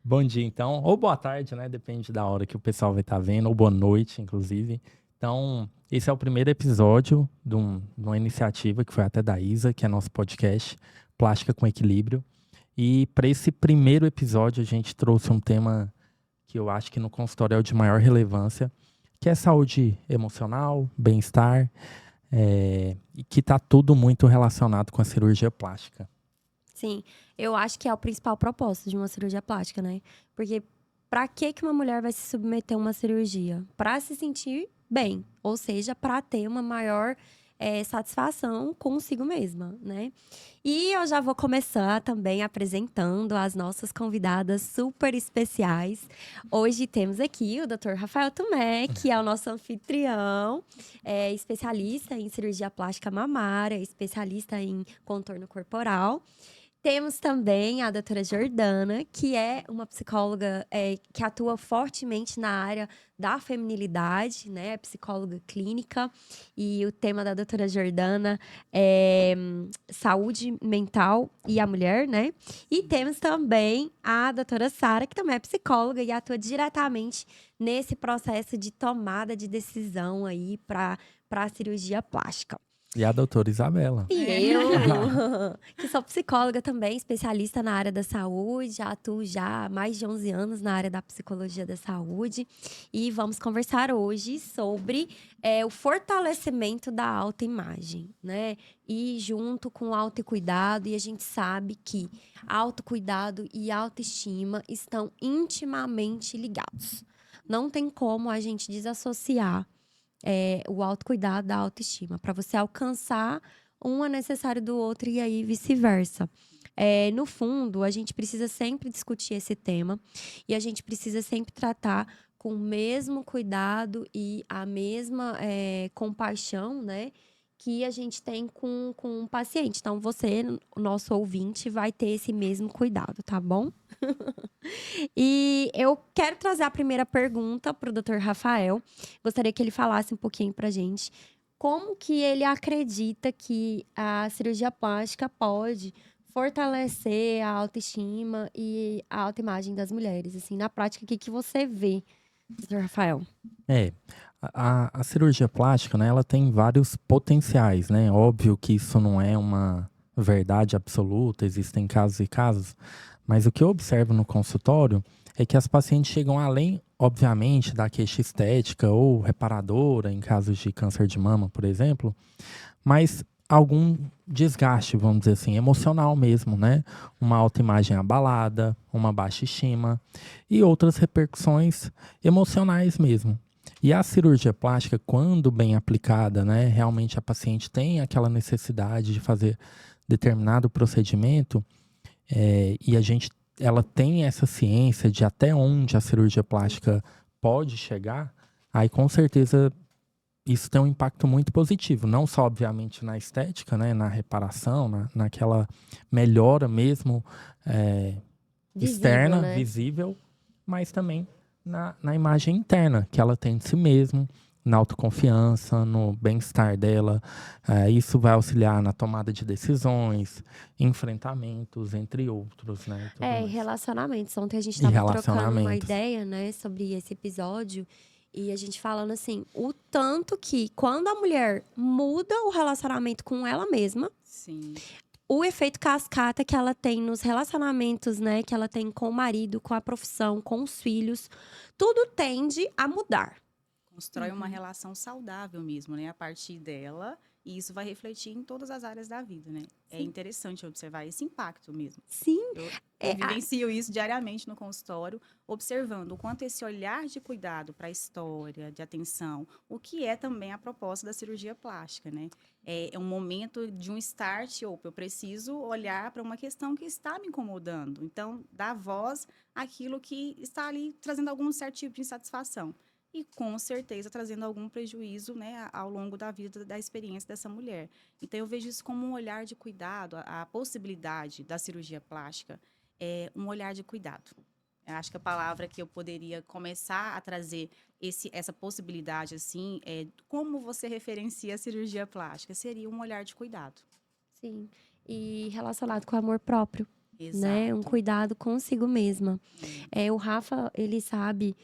Bom dia, então, ou boa tarde, né? Depende da hora que o pessoal vai estar vendo, ou boa noite, inclusive. Então, esse é o primeiro episódio de uma iniciativa que foi até da Isa, que é nosso podcast, Plástica com Equilíbrio. E para esse primeiro episódio, a gente trouxe um tema que eu acho que no consultório é o de maior relevância, que é saúde emocional, bem-estar, e que está tudo muito relacionado com a cirurgia plástica. Sim, eu acho que é o principal propósito de uma cirurgia plástica, né? Porque pra que uma mulher vai se submeter a uma cirurgia? Pra se sentir bem, ou seja, pra ter uma maior satisfação consigo mesma, né? E eu já vou começar também apresentando as nossas convidadas super especiais. Hoje temos aqui o Dr. Rafael Tomé, que é o nosso anfitrião, especialista em cirurgia plástica mamária, especialista em contorno corporal. Temos também a doutora Jordana, que é uma psicóloga que atua fortemente na área da feminilidade, né? Psicóloga clínica. E o tema da doutora Jordana é saúde mental e a mulher, né? E temos também a doutora Sara, que também é psicóloga e atua diretamente nesse processo de tomada de decisão aí para a cirurgia plástica. E a doutora Isabela. E eu, que sou psicóloga também, especialista na área da saúde, já atuo já há mais de 11 anos na área da psicologia da saúde. E vamos conversar hoje sobre o fortalecimento da autoimagem, né? E junto com o autocuidado, e a gente sabe que autocuidado e autoestima estão intimamente ligados. Não tem como a gente desassociar o autocuidado da autoestima. Para você alcançar, um é necessário do outro e aí vice-versa. No fundo, a gente precisa sempre discutir esse tema e a gente precisa sempre tratar com o mesmo cuidado e a mesma compaixão, né? Que a gente tem com o paciente. Então, você, nosso ouvinte, vai ter esse mesmo cuidado, tá bom? E eu quero trazer a primeira pergunta para o Dr. Rafael. Gostaria que ele falasse um pouquinho para a gente como que ele acredita que a cirurgia plástica pode fortalecer a autoestima e a autoimagem das mulheres. Assim, na prática, o que você vê, Dr. Rafael? A cirurgia plástica, né, ela tem vários potenciais, né? Óbvio que isso não é uma verdade absoluta, existem casos e casos, mas o que eu observo no consultório é que as pacientes chegam além, obviamente, da queixa estética ou reparadora, em casos de câncer de mama, por exemplo, mas algum desgaste, vamos dizer assim, emocional mesmo, né? Uma autoimagem abalada, uma baixa estima e outras repercussões emocionais mesmo. E a cirurgia plástica, quando bem aplicada, né, realmente a paciente tem aquela necessidade de fazer determinado procedimento, e ela tem essa ciência de até onde a cirurgia plástica pode chegar, aí com certeza isso tem um impacto muito positivo, não só obviamente na estética, né, na reparação, naquela melhora mesmo Visível, externa, né? visível, mas também na imagem interna que ela tem de si mesma, na autoconfiança, no bem-estar dela. Isso vai auxiliar na tomada de decisões, enfrentamentos, entre outros, né? E tudo E mais. relacionamentos. Ontem a gente E estava trocando uma relacionamentos. ideia, né, sobre esse episódio. E a gente falando assim, o tanto que quando a mulher muda o relacionamento com ela mesma, Sim. o efeito cascata que ela tem nos relacionamentos, né, que ela tem com o marido, com a profissão, com os filhos, tudo tende a mudar. Constrói uma relação saudável mesmo, né? A partir dela. E isso vai refletir em todas as áreas da vida, né? É interessante observar esse impacto mesmo. Sim. Eu vivencio isso diariamente no consultório, observando o quanto esse olhar de cuidado para a história, de atenção, o que é também a proposta da cirurgia plástica, né? É um momento de um start, ou eu preciso olhar para uma questão que está me incomodando. Então, dar voz àquilo que está ali trazendo algum certo tipo de insatisfação. E, com certeza, trazendo algum prejuízo, né, ao longo da vida, da experiência dessa mulher. Então, eu vejo isso como um olhar de cuidado, a possibilidade da cirurgia plástica é um olhar de cuidado. Eu acho que a palavra que eu poderia começar a trazer essa possibilidade, assim, é como você referencia a cirurgia plástica, seria um olhar de cuidado. Sim. E relacionado com o amor próprio. né? Um Exato. cuidado consigo mesma. O Rafa, ele sabe.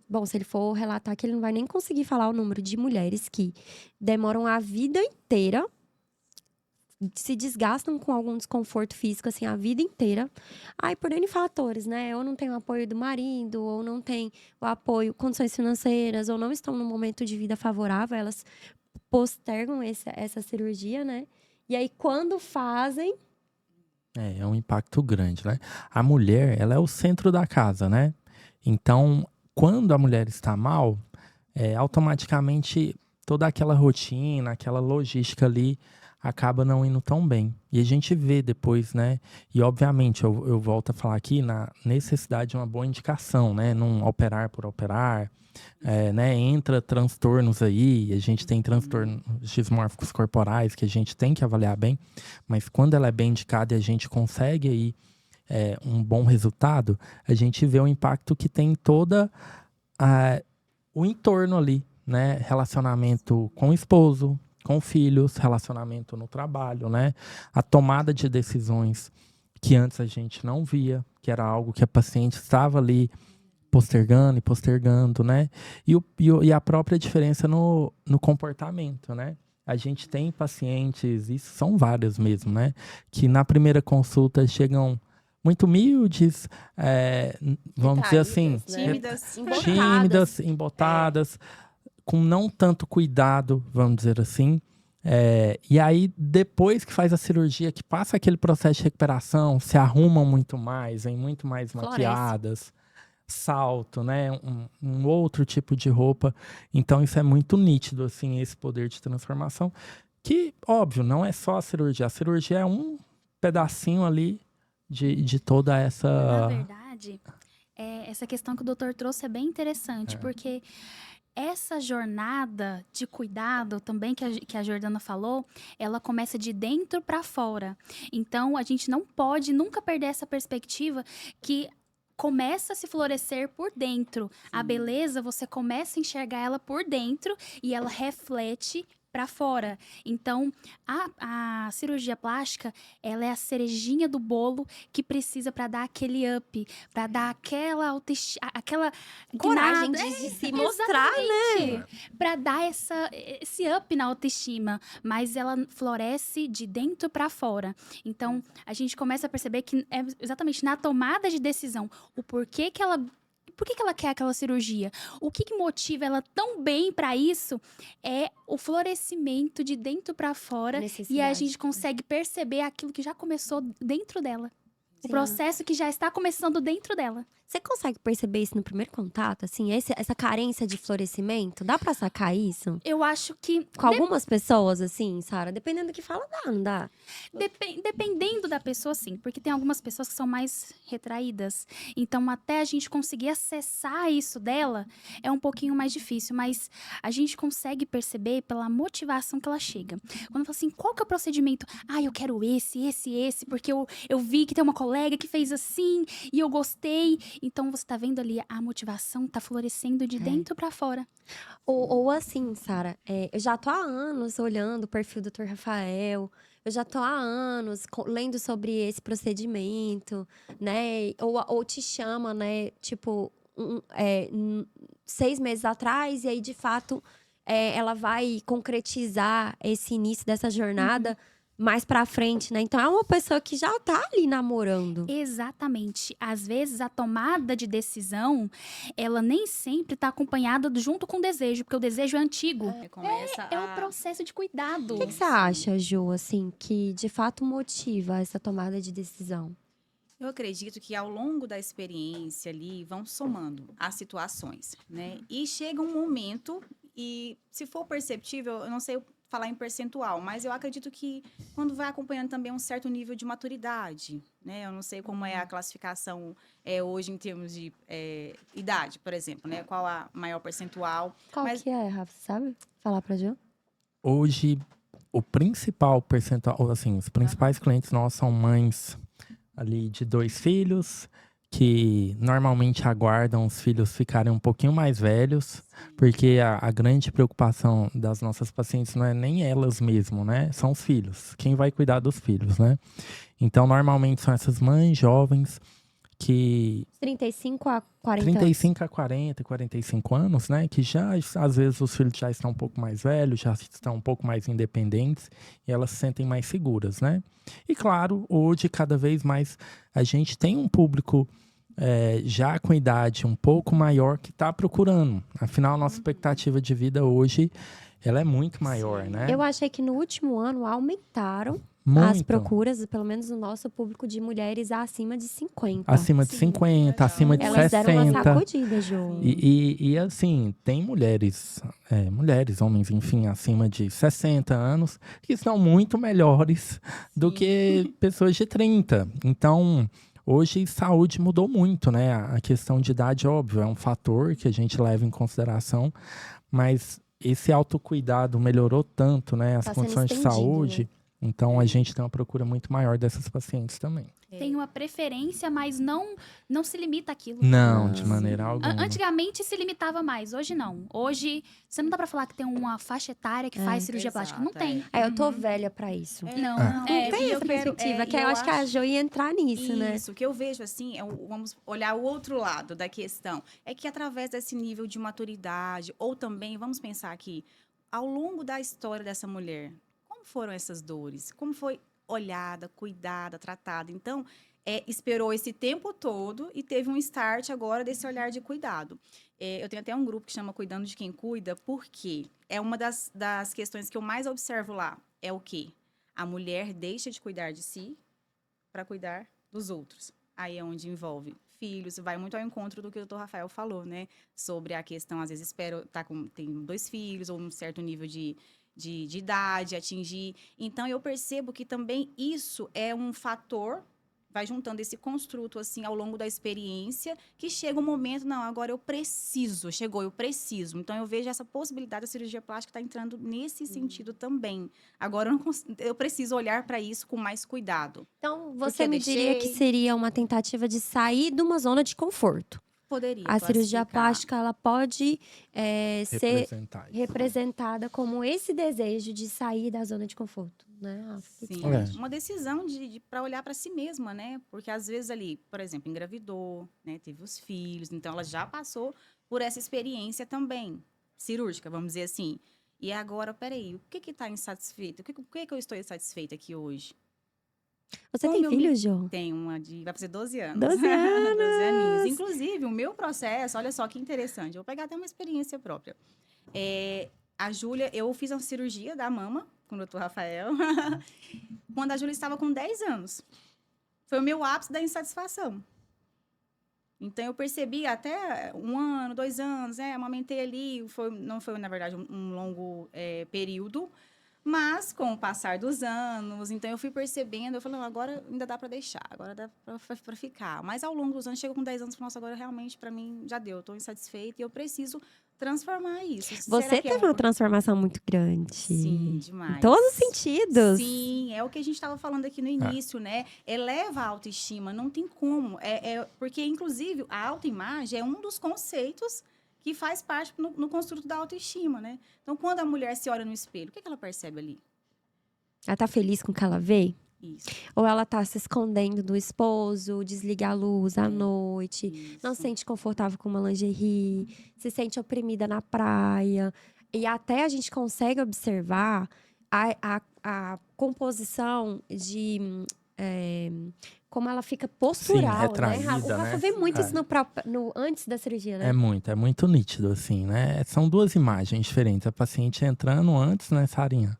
Bom, se ele for relatar que ele não vai nem conseguir falar o número de mulheres que demoram a vida inteira, se desgastam com algum desconforto físico, assim, a vida inteira. Aí, por N fatores, né? Ou não tem o apoio do marido, ou não tem o apoio, condições financeiras, ou não estão num momento de vida favorável, elas postergam essa cirurgia, né? E aí, quando fazem, É um impacto grande, né? A mulher, ela é o centro da casa, né? Então, quando a mulher está mal, automaticamente toda aquela rotina, aquela logística ali acaba não indo tão bem. E a gente vê depois, né? E obviamente, eu volto a falar aqui na necessidade de uma boa indicação, né? Não operar por operar, né? Entra transtornos aí, a gente tem transtornos dismórficos corporais que a gente tem que avaliar bem, mas quando ela é bem indicada e a gente consegue aí um bom resultado, a gente vê o impacto que tem toda o entorno ali, né? Relacionamento com o esposo, com filhos, relacionamento no trabalho, né? A tomada de decisões que antes a gente não via, que era algo que a paciente estava ali postergando e postergando, né? E a própria diferença no comportamento, né? A gente tem pacientes, isso são vários mesmo, né? Que na primeira consulta chegam muito humildes, vamos dizer assim, retraídas, né? Tímidas. Embotadas. tímidas, embotadas, com não tanto cuidado, vamos dizer assim. E aí, depois que faz a cirurgia, que passa aquele processo de recuperação, se arrumam muito mais, vêm muito mais Floresce. maquiadas, salto, né? Um outro tipo de roupa. Então, isso é muito nítido, assim, esse poder de transformação. Que, óbvio, não é só a cirurgia. A cirurgia é um pedacinho ali de toda Na essa... verdade, essa questão que o doutor trouxe é bem interessante, porque essa jornada de cuidado também que a Jordana falou, ela começa de dentro para fora. Então, a gente não pode nunca perder essa perspectiva que começa a se florescer por dentro. A beleza, você começa a enxergar ela por dentro e ela reflete para fora. Então, a cirurgia plástica, ela é a cerejinha do bolo que precisa para dar aquele up, para dar aquela autoestima, aquela Coragem guinada. de se mostrar, né? Para dar esse up na autoestima, mas ela floresce de dentro para fora. Então, a gente começa a perceber que é exatamente na tomada de decisão, o porquê que ela quer aquela cirurgia? O que motiva ela tão bem para isso é o florescimento de dentro para fora e a Necessidade. gente consegue perceber aquilo que já começou dentro dela. O Sim. processo que já está começando dentro dela. Você consegue perceber isso no primeiro contato? Assim, essa carência de florescimento? Dá pra sacar isso? Eu acho que Com algumas pessoas, assim, Sara? Dependendo do que fala, dá, não dá? dependendo da pessoa, sim. Porque tem algumas pessoas que são mais retraídas. Então, até a gente conseguir acessar isso dela, é um pouquinho mais difícil. Mas a gente consegue perceber pela motivação que ela chega. Quando fala assim, qual que é o procedimento? Ah, eu quero esse, porque eu vi que tem uma colega que fez assim, e eu gostei. Então, você tá vendo ali, a motivação tá florescendo de dentro pra fora. Ou assim, Sara, eu já tô há anos olhando o perfil do Dr. Rafael, eu já tô há anos lendo sobre esse procedimento, né? Ou te chama, né? Tipo, 6 meses atrás, e aí, de fato, ela vai concretizar esse início dessa jornada mais pra frente, né? Então, é uma pessoa que já tá ali namorando. Exatamente. Às vezes, a tomada de decisão, ela nem sempre tá acompanhada junto com o desejo, porque o desejo é antigo. Começa É um processo de cuidado. O que você acha, Ju, assim, que de fato motiva essa tomada de decisão? Eu acredito que ao longo da experiência ali vão somando as situações, né? E chega um momento, e se for perceptível, eu não sei falar em percentual, mas eu acredito que quando vai acompanhando também um certo nível de maturidade, né? Eu não sei como é a classificação hoje em termos de idade, por exemplo, né? Qual a maior percentual. Qual que é, Rafa? Sabe falar pra Ju? Hoje, o principal percentual, assim, os principais clientes nossos são mães ali de 2 filhos, que normalmente aguardam os filhos ficarem um pouquinho mais velhos, porque a grande preocupação das nossas pacientes não é nem elas mesmo, né? São os filhos. Quem vai cuidar dos filhos, né? Então, normalmente são essas mães jovens que 35 a 40 anos. 35 a 40, 45 anos, né? Que já, às vezes, os filhos já estão um pouco mais velhos, já estão um pouco mais independentes e elas se sentem mais seguras, né? E, claro, hoje, cada vez mais, a gente tem um público já com idade um pouco maior que está procurando. Afinal, a nossa expectativa de vida hoje, ela é muito maior, né? Eu achei que no último ano aumentaram as Muito. procuras, pelo menos no nosso público, de mulheres acima de 50. Acima de Sim, 50, legal. acima de Elas deram uma 60. sacudida, Jô. E assim, tem mulheres, homens, enfim, acima de 60 anos, que são muito melhores do que pessoas de 30. Então, hoje, saúde mudou muito, né? A questão de idade, óbvio, é um fator que a gente leva em consideração, mas esse autocuidado melhorou tanto, né? As Tá sendo condições de estendido, saúde. Então, a gente tem uma procura muito maior dessas pacientes também. Tem uma preferência, mas não se limita àquilo. Não, de maneira alguma. Antigamente se limitava mais, hoje não. Hoje, você não dá pra falar que tem uma faixa etária que faz cirurgia plástica. Não tem. Eu tô velha pra isso. Não, Não, Tem e essa perspectiva, que eu acho que a Jo ia entrar nisso, né? Isso, que eu vejo assim, vamos olhar o outro lado da questão. É que através desse nível de maturidade, ou também, vamos pensar aqui, ao longo da história dessa mulher, como foram essas dores? Como foi olhada, cuidada, tratada? Então, esperou esse tempo todo e teve um start agora desse olhar de cuidado. Eu tenho até um grupo que chama Cuidando de Quem Cuida, porque é uma das questões que eu mais observo lá. É o quê? A mulher deixa de cuidar de si para cuidar dos outros. Aí é onde envolve filhos, vai muito ao encontro do que o Dr. Rafael falou, né? Sobre a questão, às vezes, tem 2 filhos ou um certo nível de idade, atingir. Então, eu percebo que também isso é um fator, vai juntando esse construto, assim, ao longo da experiência, que chega um momento, não, agora eu preciso. Então, eu vejo essa possibilidade da cirurgia plástica estar entrando nesse sentido também. Agora, eu preciso olhar para isso com mais cuidado. Então, Porque você eu me diria que deixei. seria uma tentativa de sair de uma zona de conforto. Poderia A cirurgia classificar. plástica, ela pode ser Representar. representada como esse desejo de sair da zona de conforto, né, Rafa? O que que Sim, você acha? uma decisão para olhar para si mesma, né? Porque às vezes ali, por exemplo, engravidou, né? Teve os filhos, então ela já passou por essa experiência também cirúrgica, vamos dizer assim. E agora, peraí, o que está insatisfeito? Por que eu estou insatisfeita aqui hoje? Você Como tem eu me- filhos, Jô? Tem vai fazer 12 anos. 12 anos! 12 aninhos. Inclusive, o meu processo, olha só que interessante, eu vou pegar até uma experiência própria. A Júlia, eu fiz uma cirurgia da mama com o Dr. Rafael, quando a Júlia estava com 10 anos. Foi o meu ápice da insatisfação. Então, eu percebi até 1 ano, 2 anos, amamentei ali, não foi, na verdade, um longo período, mas com o passar dos anos, então eu fui percebendo, eu falei, não, agora ainda dá para deixar, agora dá para ficar. Mas ao longo dos anos, chega com 10 anos, nossa, agora realmente para mim já deu, eu estou insatisfeita e eu preciso transformar isso. Você Será que teve uma transformação muito grande. Sim, demais. Em todos os sentidos. Sim, é o que a gente estava falando aqui no início, né? Eleva a autoestima, não tem como. Porque, inclusive, a autoimagem é um dos conceitos que faz parte no construto da autoestima, né? Então, quando a mulher se olha no espelho, o que ela percebe ali? Ela tá feliz com o que ela vê? Isso. Ou ela tá se escondendo do esposo, desliga a luz à noite, Isso. não se sente confortável com uma lingerie, se sente oprimida na praia. E até a gente consegue observar a composição de como ela fica postural, né? retraída, O Rafa né? vê muito isso antes da cirurgia, né? É muito nítido, assim, né? São 2 imagens diferentes. A paciente entrando antes, né, Sarinha,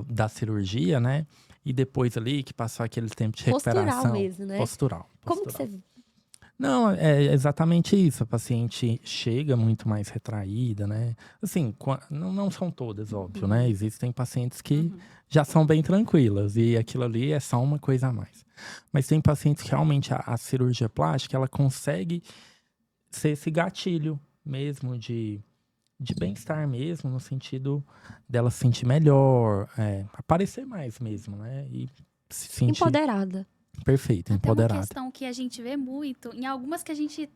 da cirurgia, né? E depois ali, que passou aquele tempo de recuperação. Postural mesmo, né? Postural. Como que você... Não, é exatamente isso. A paciente chega muito mais retraída, né? Assim, não são todas, óbvio, né? Existem pacientes que já são bem tranquilas e aquilo ali é só uma coisa a mais. Mas tem pacientes que realmente a cirurgia plástica, ela consegue ser esse gatilho mesmo de bem-estar mesmo, no sentido dela se sentir melhor, aparecer mais mesmo, né? E se sentir... Empoderada. Perfeito, Até uma empoderada. questão que a gente vê muito, em algumas que a gente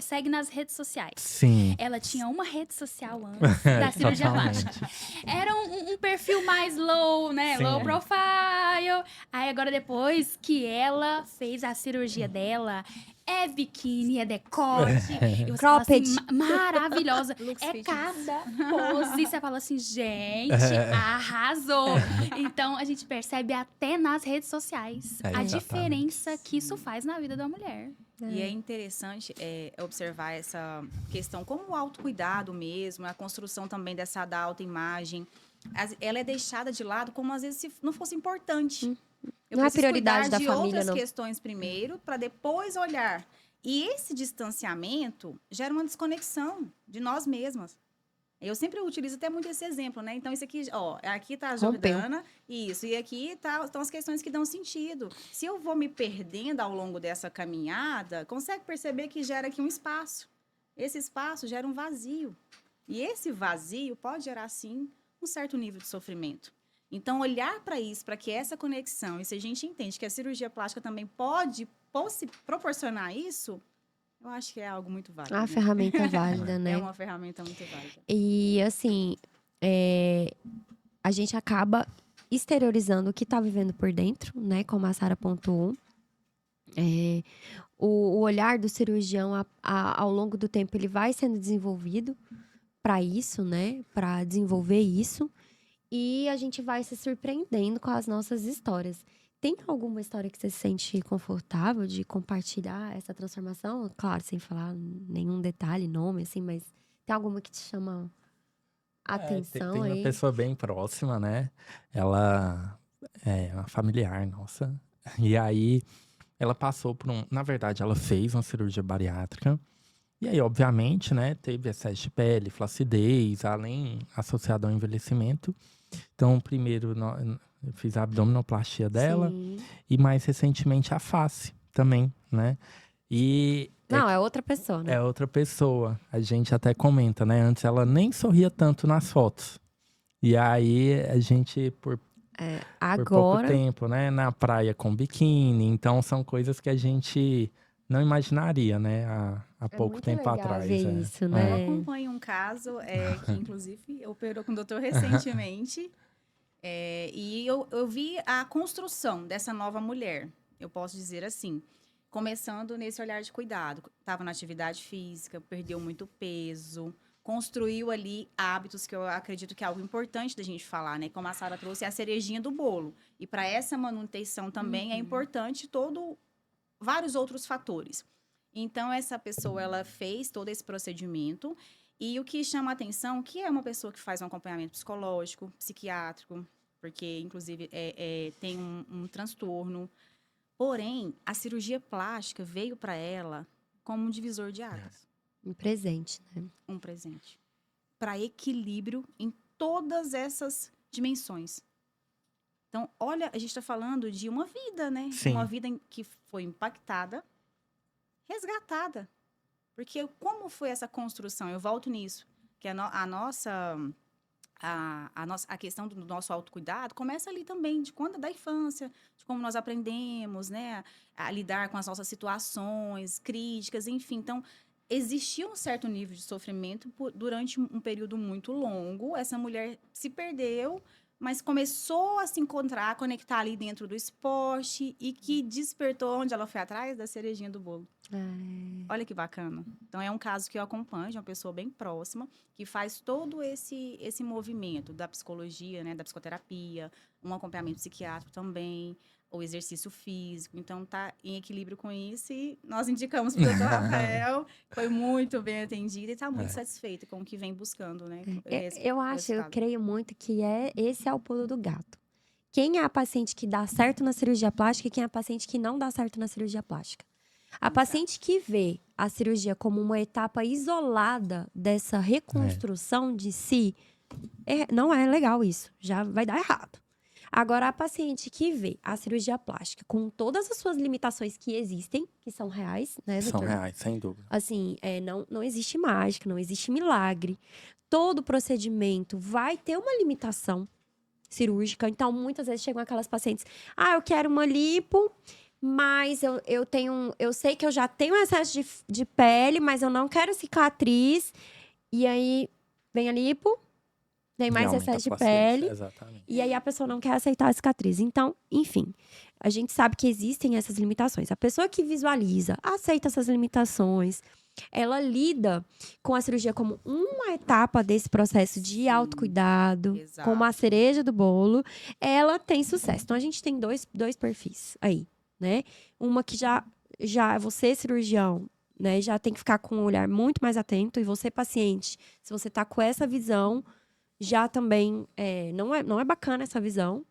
segue nas redes sociais. Sim. Ela tinha uma rede social antes da cirurgia Totalmente. plástica. Era um perfil mais low, né? Sim. Low profile. Aí agora depois que ela fez a cirurgia dela, é biquíni, é decote. E você fala assim, Cropped. maravilhosa. Looks É fitness. cada pose. Você fala assim, gente, arrasou. Então a gente percebe até nas redes sociais a Exatamente. diferença que isso faz na vida da mulher. E é interessante observar essa questão como o autocuidado mesmo, a construção também dessa da autoimagem, ela é deixada de lado como às vezes se não fosse importante. Eu Não é preciso prioridade cuidar da de família, outras não. questões primeiro, para depois olhar. E esse distanciamento gera uma desconexão de nós mesmas. Eu sempre utilizo até muito esse exemplo, né? Então, isso aqui, ó, aqui tá a Rompeu. Jordana, isso, e aqui estão as questões que dão sentido. Se eu vou me perdendo ao longo dessa caminhada, consegue perceber que gera aqui um espaço. Esse espaço gera um vazio. E esse vazio pode gerar, sim, um certo nível de sofrimento. Então, olhar para isso, para que essa conexão, e se a gente entende que a cirurgia plástica também pode proporcionar isso, eu acho que é algo muito válido. A ferramenta válida, né? É uma ferramenta muito válida. E, assim, a gente acaba exteriorizando o que tá vivendo por dentro, né? Como a Sara pontuou. O olhar do cirurgião, ao longo do tempo, ele vai sendo desenvolvido para isso, né? Para desenvolver isso. E a gente vai se surpreendendo com as nossas histórias. Tem alguma história que você se sente confortável de compartilhar essa transformação? Claro, sem falar nenhum detalhe, nome, assim, mas tem alguma que te chama a atenção Tem uma aí? pessoa bem próxima, né? Ela é uma familiar nossa. E aí, ela passou por Na verdade, ela fez uma cirurgia bariátrica. E aí, obviamente, né? Teve excesso de pele, flacidez, além associado ao envelhecimento. Então, primeiro, eu fiz a abdominoplastia dela. Sim. E mais recentemente, a face também, né? E Não, é outra pessoa, né? é outra pessoa. A gente até comenta, né? Antes ela nem sorria tanto nas fotos. E aí a gente, por pouco Agora, tempo, né? Na praia com biquíni. Então são coisas que a gente não imaginaria, né? Há pouco muito tempo legal atrás. ver isso, né? Eu acompanho um caso que, inclusive, operou com o doutor recentemente. E eu vi a construção dessa nova mulher, eu posso dizer assim. Começando nesse olhar de cuidado. Estava na atividade física, perdeu muito peso, construiu ali hábitos que eu acredito que é algo importante da gente falar, né? Como a Sara trouxe, é a cerejinha do bolo. E para essa manutenção também é importante vários outros fatores. Então, essa pessoa, ela fez todo esse procedimento. E o que chama a atenção, que é uma pessoa que faz um acompanhamento psicológico, psiquiátrico, porque, inclusive, tem um transtorno. Porém, a cirurgia plástica veio para ela como um divisor de águas. Um presente, né? Um presente. Para equilíbrio em todas essas dimensões. Então, olha, a gente está falando de uma vida, né? Sim. Uma vida que foi impactada, resgatada. Porque como foi essa construção? Eu volto nisso. Que a questão do nosso autocuidado começa ali também, da infância, de como nós aprendemos, né, a lidar com as nossas situações, críticas, enfim. Então, existia um certo nível de sofrimento durante um período muito longo. Essa mulher se perdeu, mas começou a se encontrar, a conectar ali dentro do esporte e que despertou onde ela foi atrás da cerejinha do bolo. Olha que bacana. Então, é um caso que eu acompanho, de uma pessoa bem próxima, que faz todo esse movimento da psicologia, né, da psicoterapia, um acompanhamento psiquiátrico também, o exercício físico. Então, tá em equilíbrio com isso e nós indicamos para o Dr. Rafael, foi muito bem atendido e está muito satisfeito com o que vem buscando, né? Eu creio muito que esse é o pulo do gato. Quem é a paciente que dá certo na cirurgia plástica e quem é a paciente que não dá certo na cirurgia plástica? A paciente que vê a cirurgia como uma etapa isolada dessa reconstrução de si, não é legal isso. Já vai dar errado. Agora, a paciente que vê a cirurgia plástica com todas as suas limitações que existem, que são reais, né, doutor? São reais, sem dúvida. Assim, não existe mágica, não existe milagre. Todo procedimento vai ter uma limitação cirúrgica. Então, muitas vezes chegam aquelas pacientes, eu quero uma lipo, mas eu sei que eu já tenho excesso de pele, mas eu não quero cicatriz. E aí vem a lipo, vem mais E aumenta excesso a de paciência, pele. Exatamente. E aí a pessoa não quer aceitar a cicatriz. Então, enfim, a gente sabe que existem essas limitações. A pessoa que visualiza, aceita essas limitações, ela lida com a cirurgia como uma etapa desse processo de autocuidado, Exato. como a cereja do bolo, ela tem sucesso. Então, a gente tem dois perfis aí, né? Uma que já você, cirurgião, né, já tem que ficar com um olhar muito mais atento. E você, paciente, se você tá com essa visão, já também não é bacana essa visão,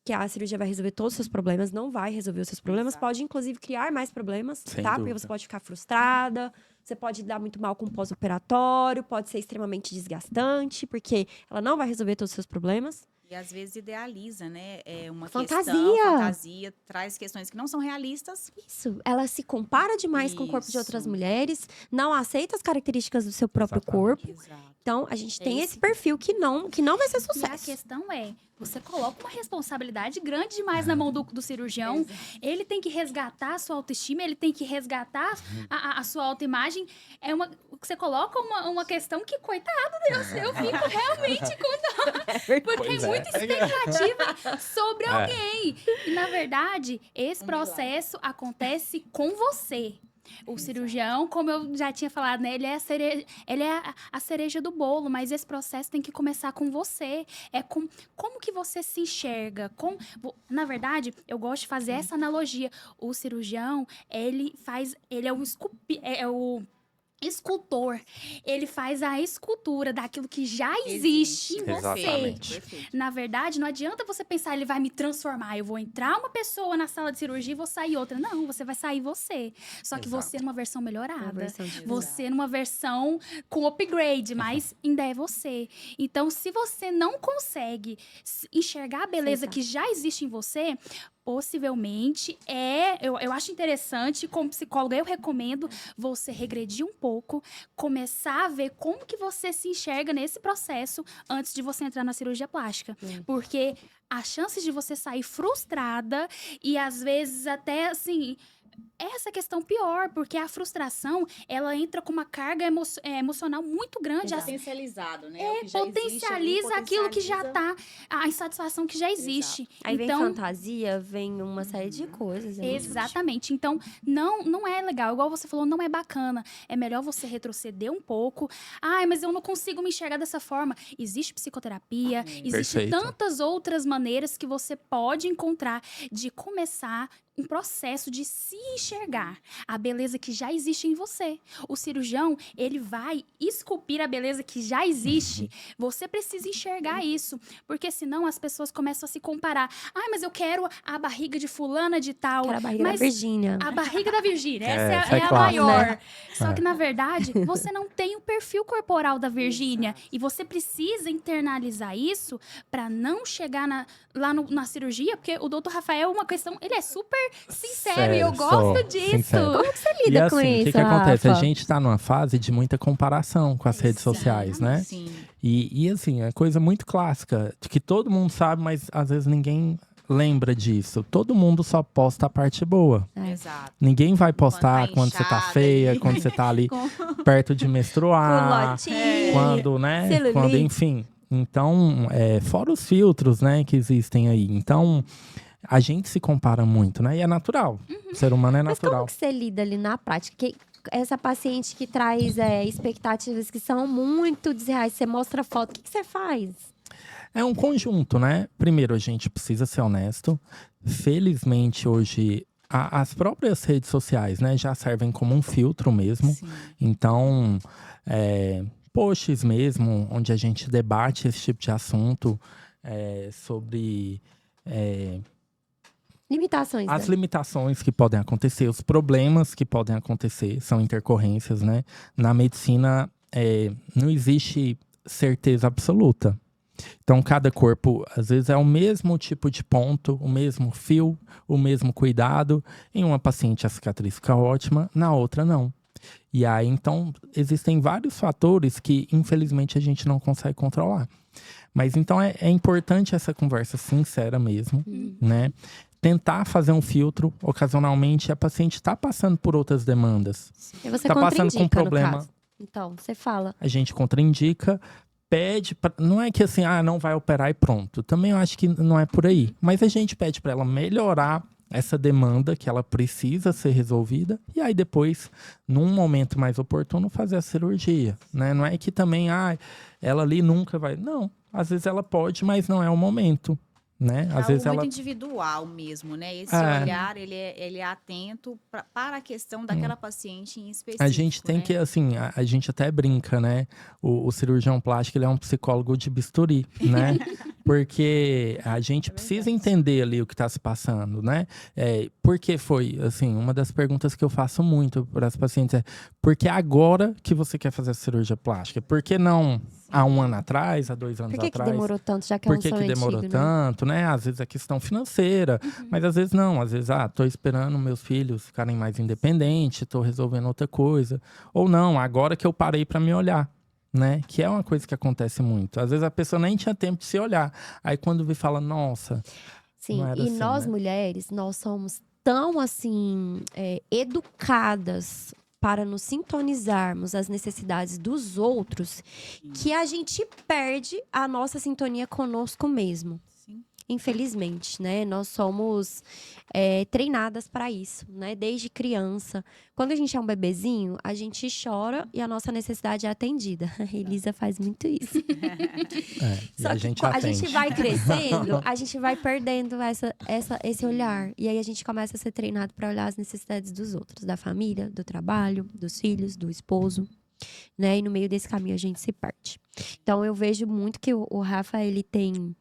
que a cirurgia vai resolver todos os seus problemas, não vai resolver os seus problemas, Exato. pode inclusive criar mais problemas, Sem tá? Porque dúvida. você pode ficar frustrada, você pode dar muito mal com o pós-operatório, pode ser extremamente desgastante, porque ela não vai resolver todos os seus problemas. E às vezes idealiza, né? É uma Fantasia. fantasia, traz questões que não são realistas. Isso, ela se compara demais com o corpo de outras Isso. mulheres, não aceita as características do seu próprio Exatamente. corpo. Exato. Então, a gente tem É esse perfil que não vai ser E a sucesso. questão é, você coloca uma responsabilidade grande demais na mão do cirurgião. Ele tem que resgatar a sua autoestima, ele tem que resgatar a sua autoimagem. Você coloca uma questão que, coitado Deus, eu fico realmente com porque Pois é é. muita expectativa sobre alguém. E, na verdade, esse processo acontece com você. O cirurgião, como eu já tinha falado, né, ele é a cereja do bolo, mas esse processo tem que começar com você. Como que você se enxerga? Na verdade, eu gosto de fazer essa analogia. O cirurgião, ele é o escultor. Ele faz a escultura daquilo que já existe em você. Exatamente. Perfeito. Na verdade, não adianta você pensar, ele vai me transformar. Eu vou entrar uma pessoa na sala de cirurgia e vou sair outra. Não, você vai sair você. Só que Exato. você numa versão melhorada. Uma versão de Você numa versão com upgrade, mas ainda é você. Então, se você não consegue enxergar a beleza Aceitar. que já existe em você, possivelmente eu acho interessante, como psicóloga, eu recomendo você regredir um pouco, começar a ver como que você se enxerga nesse processo antes de você entrar na cirurgia plástica. Porque as chances de você sair frustrada e às vezes até assim, essa questão pior, porque a frustração, ela entra com uma carga emocional muito grande. É potencializado, né? O que já Potencializa existe ali, aquilo que já potencializa. tá, a insatisfação que já existe. Aí vem Então, fantasia, vem uma série de coisas. exatamente. Então, não é legal. Igual você falou, não é bacana. É melhor você retroceder um pouco. Ai, mas eu não consigo me enxergar dessa forma. Existe psicoterapia, existem Perfeito. tantas outras maneiras que você pode encontrar de começar um processo de se enxergar a beleza que já existe em você. O cirurgião, ele vai esculpir a beleza que já existe. Você precisa enxergar isso, porque senão as pessoas começam a se comparar. Ai, mas eu quero a barriga de fulana de tal. Que era a barriga da mas Virgínia. a barriga da Virgínia, essa essa é é a clássica, maior. né? Só que, na verdade, você não tem o perfil corporal da Virgínia. E você precisa internalizar isso para não chegar lá na cirurgia, porque o doutor Rafael, uma questão, ele é super sincero e eu Sério, gosto sou disso. sincero. Como que você E lida assim, com o isso, que acontece? A Rafa? gente tá numa fase de muita comparação com as redes sociais, né? Sim. E assim, é coisa muito clássica, de que todo mundo sabe, mas às vezes ninguém lembra disso. Todo mundo só posta a parte boa. Exato. Ninguém vai postar tá quando você tá inchada feia, ali. quando você tá ali perto de menstruar, Culotinho. quando, né? Celulite. Quando, enfim. Então, fora os filtros, né, que existem aí. Então, a gente se compara muito, né? E é natural. O ser humano é Mas como natural. que você lida ali na prática? Essa paciente que traz expectativas que são muito desreais, você mostra foto, o que você faz? É um conjunto, né? Primeiro, a gente precisa ser honesto. Felizmente, hoje, as próprias redes sociais, né, já servem como um filtro mesmo. Sim. Então, posts mesmo, onde a gente debate esse tipo de assunto sobre Limitações, as né? limitações que podem acontecer, os problemas que podem acontecer, são intercorrências, né? Na medicina, não existe certeza absoluta. Então, cada corpo, às vezes, é o mesmo tipo de ponto, o mesmo fio, o mesmo cuidado. Em uma paciente, a cicatriz fica ótima, na outra, não. E aí, então, existem vários fatores que, infelizmente, a gente não consegue controlar. Mas, então, é importante essa conversa sincera mesmo, né? tentar fazer um filtro ocasionalmente. A paciente está passando por outras demandas. E você Tá passando contraindica, com no problema. caso. Então, você fala. A gente contraindica, pede, não é que assim, não vai operar e pronto. Também eu acho que não é por aí. Mas a gente pede para ela melhorar essa demanda que ela precisa ser resolvida e aí depois, num momento mais oportuno, fazer a cirurgia, né? Não é que também, ela ali nunca vai. Não, às vezes ela pode, mas não é o momento, né? É Às vezes algo ela muito individual mesmo, né? Esse É. olhar, ele é atento para a questão daquela paciente em específico, A gente tem né? que, assim, a gente até brinca, né? O cirurgião plástico, ele é um psicólogo de bisturi, né? Porque a gente precisa entender ali o que está se passando, né? Porque foi, assim, uma das perguntas que eu faço muito para as pacientes é: por que agora que você quer fazer a cirurgia plástica? Por que não há 1 ano atrás, há 2 anos Por que atrás? demorou tanto, já que é Por um que sonho demorou antigo, né? tanto, né? Às vezes é questão financeira, mas às vezes não. Às vezes, tô esperando meus filhos ficarem mais independentes, tô resolvendo outra coisa. Ou não, agora que eu parei para me olhar, né? Que é uma coisa que acontece muito. Às vezes a pessoa nem tinha tempo de se olhar. Aí quando vê, fala, nossa, Sim, não era e assim, nós né? mulheres, nós somos tão, assim, educadas para nos sintonizarmos às necessidades dos outros, que a gente perde a nossa sintonia conosco mesmo. Sim. Infelizmente, né? Nós somos treinadas para isso, né? Desde criança. Quando a gente é um bebezinho, a gente chora e a nossa necessidade é atendida. A Elisa faz muito isso. E Só a que gente a atende. gente vai crescendo, a gente vai perdendo esse olhar. E aí a gente começa a ser treinado para olhar as necessidades dos outros, da família, do trabalho, dos filhos, do esposo, né? E no meio desse caminho a gente se perde. Então eu vejo muito que o Rafa, ele tem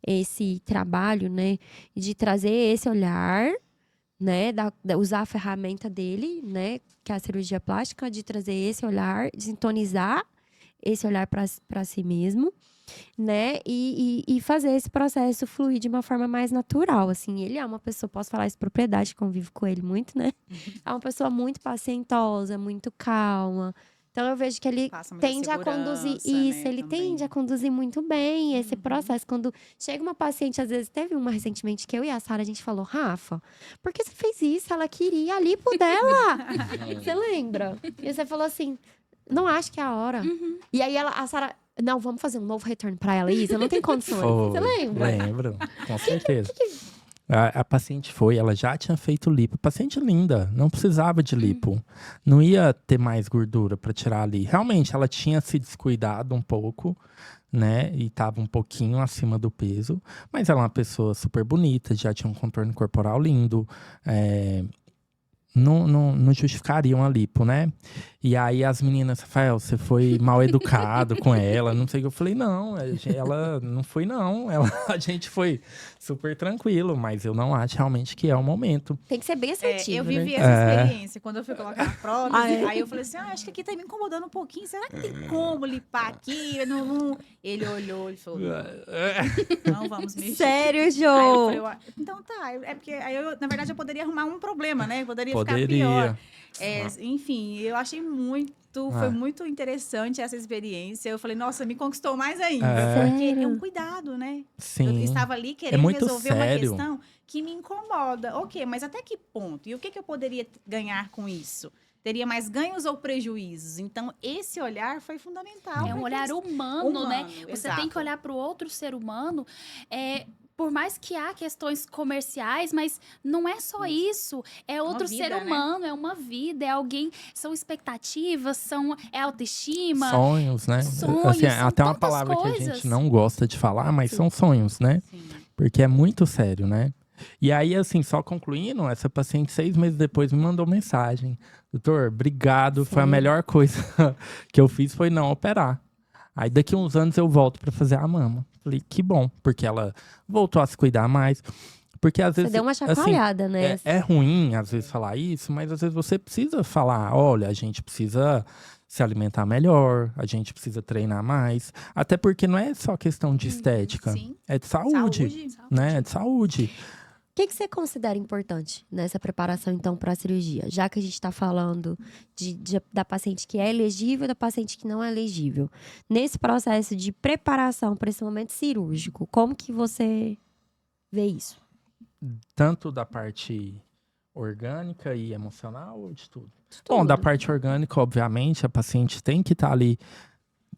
esse trabalho, né, de trazer esse olhar, né, usar a ferramenta dele, né, que é a cirurgia plástica, de trazer esse olhar, de sintonizar esse olhar para si mesmo, né, e fazer esse processo fluir de uma forma mais natural, assim. Ele é uma pessoa, posso falar isso com propriedade, convivo com ele muito, né, é uma pessoa muito pacientosa, muito calma. Então eu vejo que ele Passa muita tende a conduzir segurança, isso, né, ele também. tende a conduzir muito bem esse processo. Quando chega uma paciente, às vezes teve uma recentemente que eu e a Sara, a gente falou: Rafa, por que você fez isso? Ela queria a lipo dela. Você lembra? E você falou assim: não acho que é a hora. E aí a Sara, não, vamos fazer um novo return pra ela, Isa, não tem condições. Você lembra? Lembro, com certeza. A paciente ela já tinha feito lipo. Paciente linda, não precisava de lipo. Não ia ter mais gordura para tirar ali. Realmente, ela tinha se descuidado um pouco, né? E estava um pouquinho acima do peso. Mas ela é uma pessoa super bonita, já tinha um contorno corporal lindo. Não justificariam a lipo, né? E aí as meninas, Rafael, você foi mal educado com ela, não sei o que. Eu falei, não, ela não foi não. A gente foi super tranquilo, mas eu não acho realmente que é o momento. Tem que ser bem assertivo, Eu né? vivi essa experiência. Quando eu fui colocar a prótese, aí eu falei assim, acho que aqui tá me incomodando um pouquinho. Será que tem como limpar aqui? Ele olhou e falou, não vamos mexer. Sério, Aí eu Jô? falei, então tá. É porque aí na verdade, eu poderia arrumar um problema, né? Poderia ficar Poderia. pior. Enfim, eu achei foi muito interessante essa experiência. Eu falei, nossa, me conquistou mais ainda. Porque é um cuidado, né? Sim. Eu estava ali querendo muito resolver sério. uma questão que me incomoda. Ok, mas até que ponto? E o que eu poderia ganhar com isso? Teria mais ganhos ou prejuízos? Então, esse olhar foi fundamental. É um olhar humano, né? Você tem que exato. olhar para o outro ser humano. Por mais que há questões comerciais, mas não é só isso. É outro vida, ser né? humano, é uma vida, é alguém. São expectativas, é autoestima. Sonhos, né? Sonhos, Assim, são até uma tantas palavra que a coisas. gente não gosta de falar, mas são sonhos, né? Sim. Porque é muito sério, né? E aí, assim, só concluindo, essa paciente 6 meses depois me mandou mensagem. Doutor, obrigado, foi a Sim. melhor coisa que eu fiz foi não operar. Aí daqui uns anos eu volto pra fazer a mama. Falei, que bom, porque ela voltou a se cuidar mais. Porque às Você vezes, deu uma chacoalhada, né? é ruim às vezes falar isso, mas às vezes você precisa falar, olha, a gente precisa se alimentar melhor, a gente precisa treinar mais. Até porque não é só questão de estética, Sim. é de saúde, né? É de saúde. O que você considera importante nessa preparação, então, para a cirurgia? Já que a gente está falando da paciente que é elegível e da paciente que não é elegível. Nesse processo de preparação para esse momento cirúrgico, como que você vê isso? tanto da parte orgânica e emocional ou de tudo? De Bom, da tudo. parte orgânica, obviamente, a paciente tem que estar ali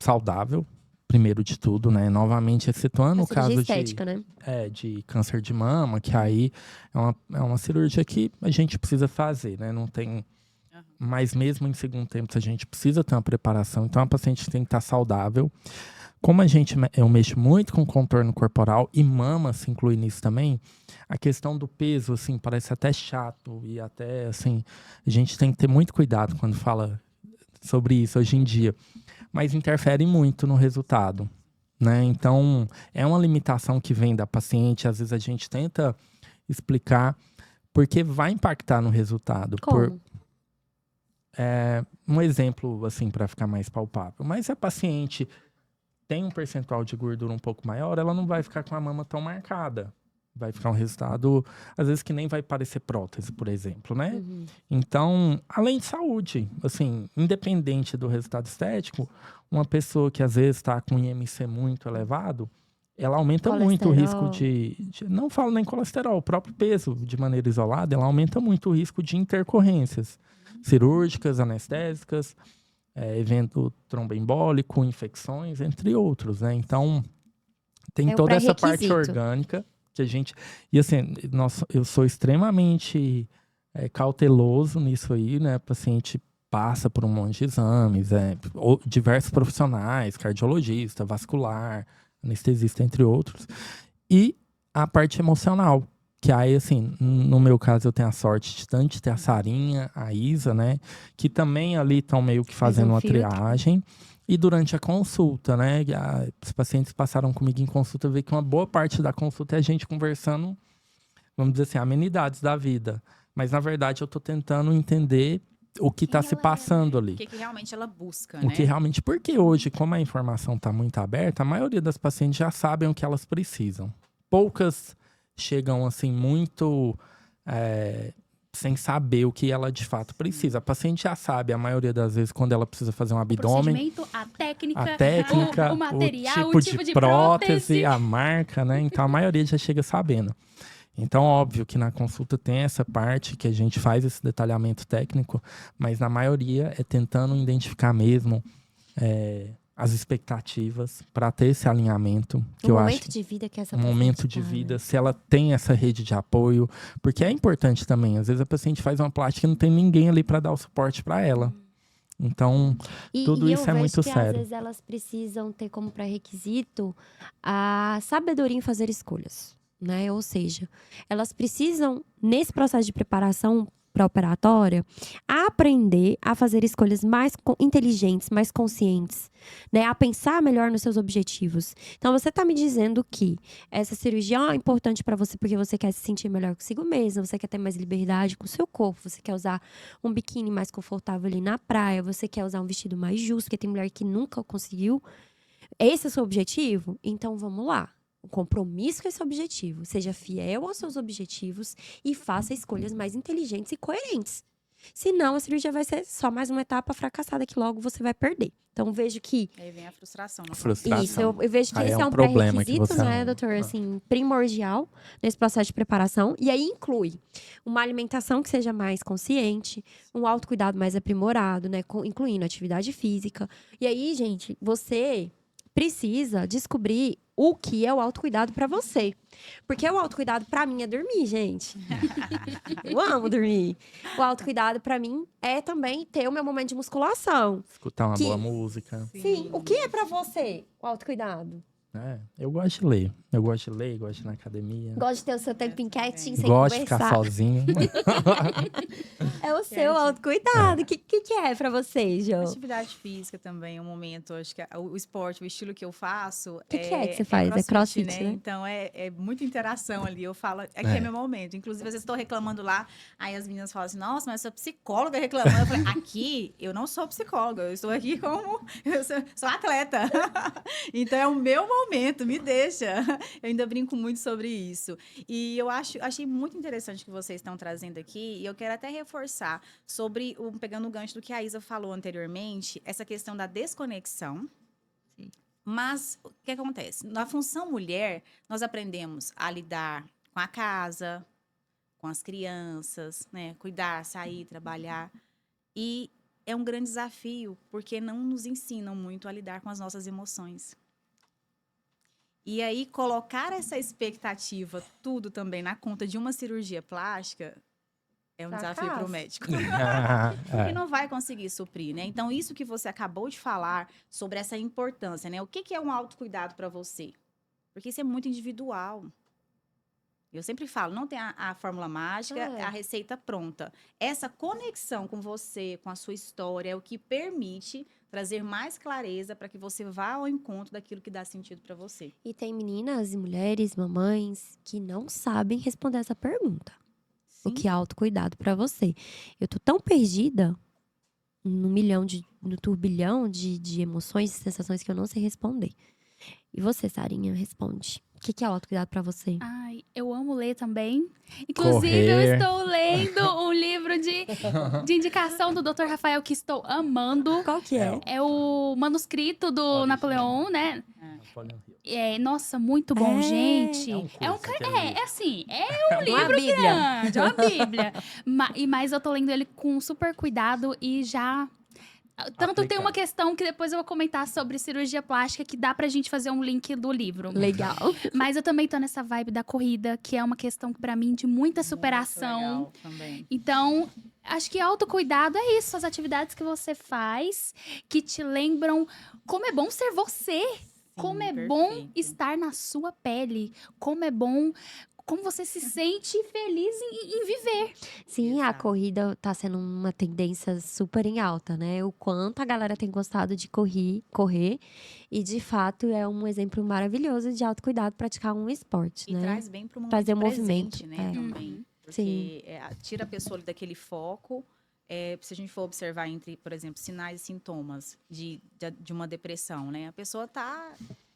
saudável, primeiro de tudo, né? Novamente, excetuando A o cirurgia caso estética, né? de câncer de mama, que aí é uma cirurgia que a gente precisa fazer, né? Não tem. Aham. Mas mesmo em segundo tempo, a gente precisa ter uma preparação. Então, a paciente tem que estar saudável. Como eu mexo muito com contorno corporal e mama se inclui nisso também, a questão do peso, assim, parece até chato e até, assim, a gente tem que ter muito cuidado quando fala sobre isso hoje em dia, mas interfere muito no resultado, né? Então, é uma limitação que vem da paciente, às vezes a gente tenta explicar porque vai impactar no resultado. Como? Um exemplo, assim, para ficar mais palpável. Mas se a paciente tem um percentual de gordura um pouco maior, ela não vai ficar com a mama tão marcada. Vai ficar um resultado, às vezes, que nem vai parecer prótese, por exemplo, né? Uhum. Então, além de saúde, assim, independente do resultado estético, uma pessoa que às vezes está com IMC muito elevado, ela aumenta muito o risco não falo nem colesterol, o próprio peso de maneira isolada, ela aumenta muito o risco de intercorrências cirúrgicas, anestésicas, evento tromboembólico, infecções, entre outros, né? Então, tem É um toda essa parte pré-requisito. orgânica que a gente... E assim, eu sou extremamente cauteloso nisso aí, né? O paciente passa por um monte de exames, diversos profissionais, cardiologista, vascular, anestesista, entre outros. E a parte emocional, que aí, assim, no meu caso, eu tenho a sorte de tanto ter a Sarinha, a Isa, né? Que também ali estão meio que Faz um fazendo uma filtro. triagem. E durante a consulta, né? Os pacientes passaram comigo em consulta, vê que uma boa parte da consulta é a gente conversando, vamos dizer assim, amenidades da vida. Mas, na verdade, eu tô tentando entender o que está se passando ali. O que realmente ela busca, O né? que realmente... Porque hoje, como a informação está muito aberta, a maioria das pacientes já sabem o que elas precisam. Poucas chegam, assim, muito... sem saber o que ela de fato precisa. A paciente já sabe, a maioria das vezes, quando ela precisa fazer um O abdômen, procedimento, a técnica, a técnica, o material, o tipo de prótese, a marca, né? Então, a maioria já chega sabendo. Então, óbvio que na consulta tem essa parte que a gente faz esse detalhamento técnico, mas na maioria é tentando identificar mesmo as expectativas para ter esse alinhamento, que O eu acho momento de vida que essa um paciente momento de tá, vida, né? se ela tem essa rede de apoio, porque é importante também. Às vezes a paciente faz uma plástica e não tem ninguém ali para dar o suporte para ela. Então, tudo E eu isso é vejo muito que às sério. vezes elas precisam ter como pré-requisito a sabedoria em fazer escolhas, né? Ou seja, elas precisam, nesse processo de preparação pré-operatória, aprender a fazer escolhas mais inteligentes, mais conscientes, né? A pensar melhor nos seus objetivos. Então, você está me dizendo que essa cirurgia é importante para você porque você quer se sentir melhor consigo mesma, você quer ter mais liberdade com o seu corpo, você quer usar um biquíni mais confortável ali na praia, você quer usar um vestido mais justo, porque tem mulher que nunca conseguiu. Esse é o seu objetivo? Então vamos lá. Um compromisso com esse objetivo. Seja fiel aos seus objetivos e faça escolhas mais inteligentes e coerentes. Senão, a cirurgia vai ser só mais uma etapa fracassada que logo você vai perder. Então, vejo que Aí vem a frustração. Não Frustração. isso, eu vejo que Aí esse é é um um problema que pré-requisito, você né, não- doutor, assim, primordial nesse processo de preparação. E aí inclui uma alimentação que seja mais consciente, um autocuidado mais aprimorado, né, incluindo atividade física. E aí, gente, você precisa descobrir o que é o autocuidado pra você. Porque o autocuidado pra mim é dormir, gente. Eu amo dormir. O autocuidado pra mim é também ter o meu momento de musculação. Escutar uma Que- boa música. Sim, o que é pra você o autocuidado? Né? Eu gosto de ler. Eu gosto de ler, gosto de ir na academia. Gosto de ter o seu tempinho quietinho, sem Gosto de ficar conversar. sozinho. É o seu Quietinho. autocuidado. O que é pra você, Jo? Atividade física também é um momento, acho que o esporte, o estilo que eu faço. Que é que você faz? É crossfit, né? Então é muita interação ali. Eu falo, aqui é meu momento. Inclusive, às vezes estou reclamando lá, aí as meninas falam assim: nossa, mas eu sou psicóloga reclamando. Eu falei: aqui eu não sou psicóloga, eu estou aqui como. Eu sou atleta. Então é o meu momento, me deixa. Eu ainda brinco muito sobre isso. E eu achei muito interessante o que vocês estão trazendo aqui, e eu quero até reforçar sobre, pegando o gancho do que a Isa falou anteriormente, essa questão da desconexão. Sim. Mas o que acontece? Na função mulher, nós aprendemos a lidar com a casa, com as crianças, né? Cuidar, sair, trabalhar. E é um grande desafio, porque não nos ensinam muito a lidar com as nossas emoções. E aí, colocar essa expectativa, tudo também, na conta de uma cirurgia plástica, é um desafio para o médico. Porque não vai conseguir suprir, né? Então, isso que você acabou de falar sobre essa importância, né? O que é um autocuidado para você? Porque isso é muito individual. Eu sempre falo, não tem a fórmula mágica, a receita pronta. Essa conexão com você, com a sua história, é o que permite trazer mais clareza para que você vá ao encontro daquilo que dá sentido para você. E tem meninas e mulheres, mamães, que não sabem responder essa pergunta. Sim. O que é autocuidado para você? Eu tô tão perdida no turbilhão de emoções e sensações que eu não sei responder. E você, Sarinha, responde. O que é autocuidado para você? Ai, eu amo ler também. Inclusive, eu estou lendo um livro de indicação do Dr. Rafael que estou amando. Qual que é? É o manuscrito do Napoleão, né? Nossa, muito bom, gente. É um livro grande, é uma bíblia. Mas eu tô lendo ele com super cuidado e já... Tanto tem uma questão que depois eu vou comentar sobre cirurgia plástica, que dá pra gente fazer um link do livro. Legal. Mas eu também tô nessa vibe da corrida, que é uma questão pra mim de muita superação. Muito legal também. Então, acho que autocuidado é isso, as atividades que você faz, que te lembram como é bom ser você. Como é bom estar na sua pele. Como é bom... Como você se sente feliz em viver. Sim, Exato. a corrida tá sendo uma tendência super em alta, né? O quanto a galera tem gostado de correr. E, de fato, é um exemplo maravilhoso de autocuidado praticar um esporte, E né? traz bem para o momento Trazer presente, movimento, né? é. Também. Porque tira a pessoa ali daquele foco. Se a gente for observar entre, por exemplo, sinais e sintomas de uma depressão, né? A pessoa tá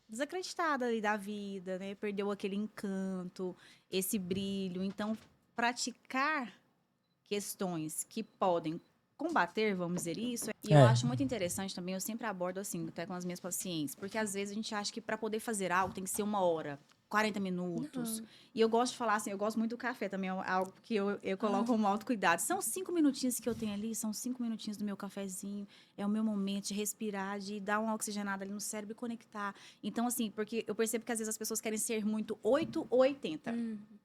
desacreditada ali da vida, né? Perdeu aquele encanto, esse brilho. Então, praticar questões que podem combater, vamos dizer isso. E eu acho muito interessante também, eu sempre abordo assim, até com as minhas pacientes, porque às vezes a gente acha que para poder fazer algo tem que ser 1 hora, 40 minutos. E eu gosto de falar assim, eu gosto muito do café também, é algo que eu coloco como autocuidado. São 5 minutinhos que eu tenho ali, são 5 minutinhos do meu cafezinho, é o meu momento de respirar, de dar uma oxigenada ali no cérebro e conectar. Então, assim, porque eu percebo que às vezes as pessoas querem ser muito 8 ou 80.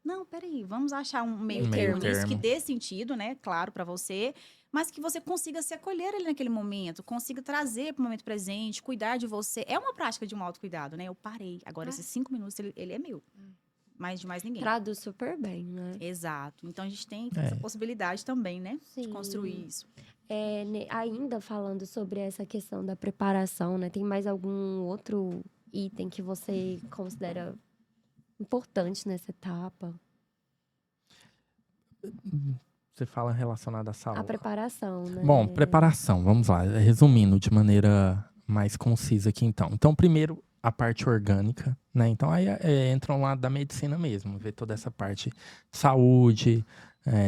Não, peraí, vamos achar um meio termo nisso que dê sentido, né? Claro, para você, mas que você consiga se acolher ali naquele momento, consiga trazer para o momento presente, cuidar de você. É uma prática de um autocuidado, né? Eu parei. Agora, esses 5 minutos, ele é meu. Mais de mais ninguém. Traduz super bem, né? Exato. Então, a gente tem essa possibilidade também, né? Sim. De construir isso. Ainda falando sobre essa questão da preparação, né? Tem mais algum outro item que você considera importante nessa etapa? Você fala relacionado à saúde. A preparação, né? Bom, preparação, vamos lá. Resumindo de maneira mais concisa aqui, então. Então, primeiro, a parte orgânica, né? Então, aí entra um lado da medicina mesmo, ver toda essa parte de saúde,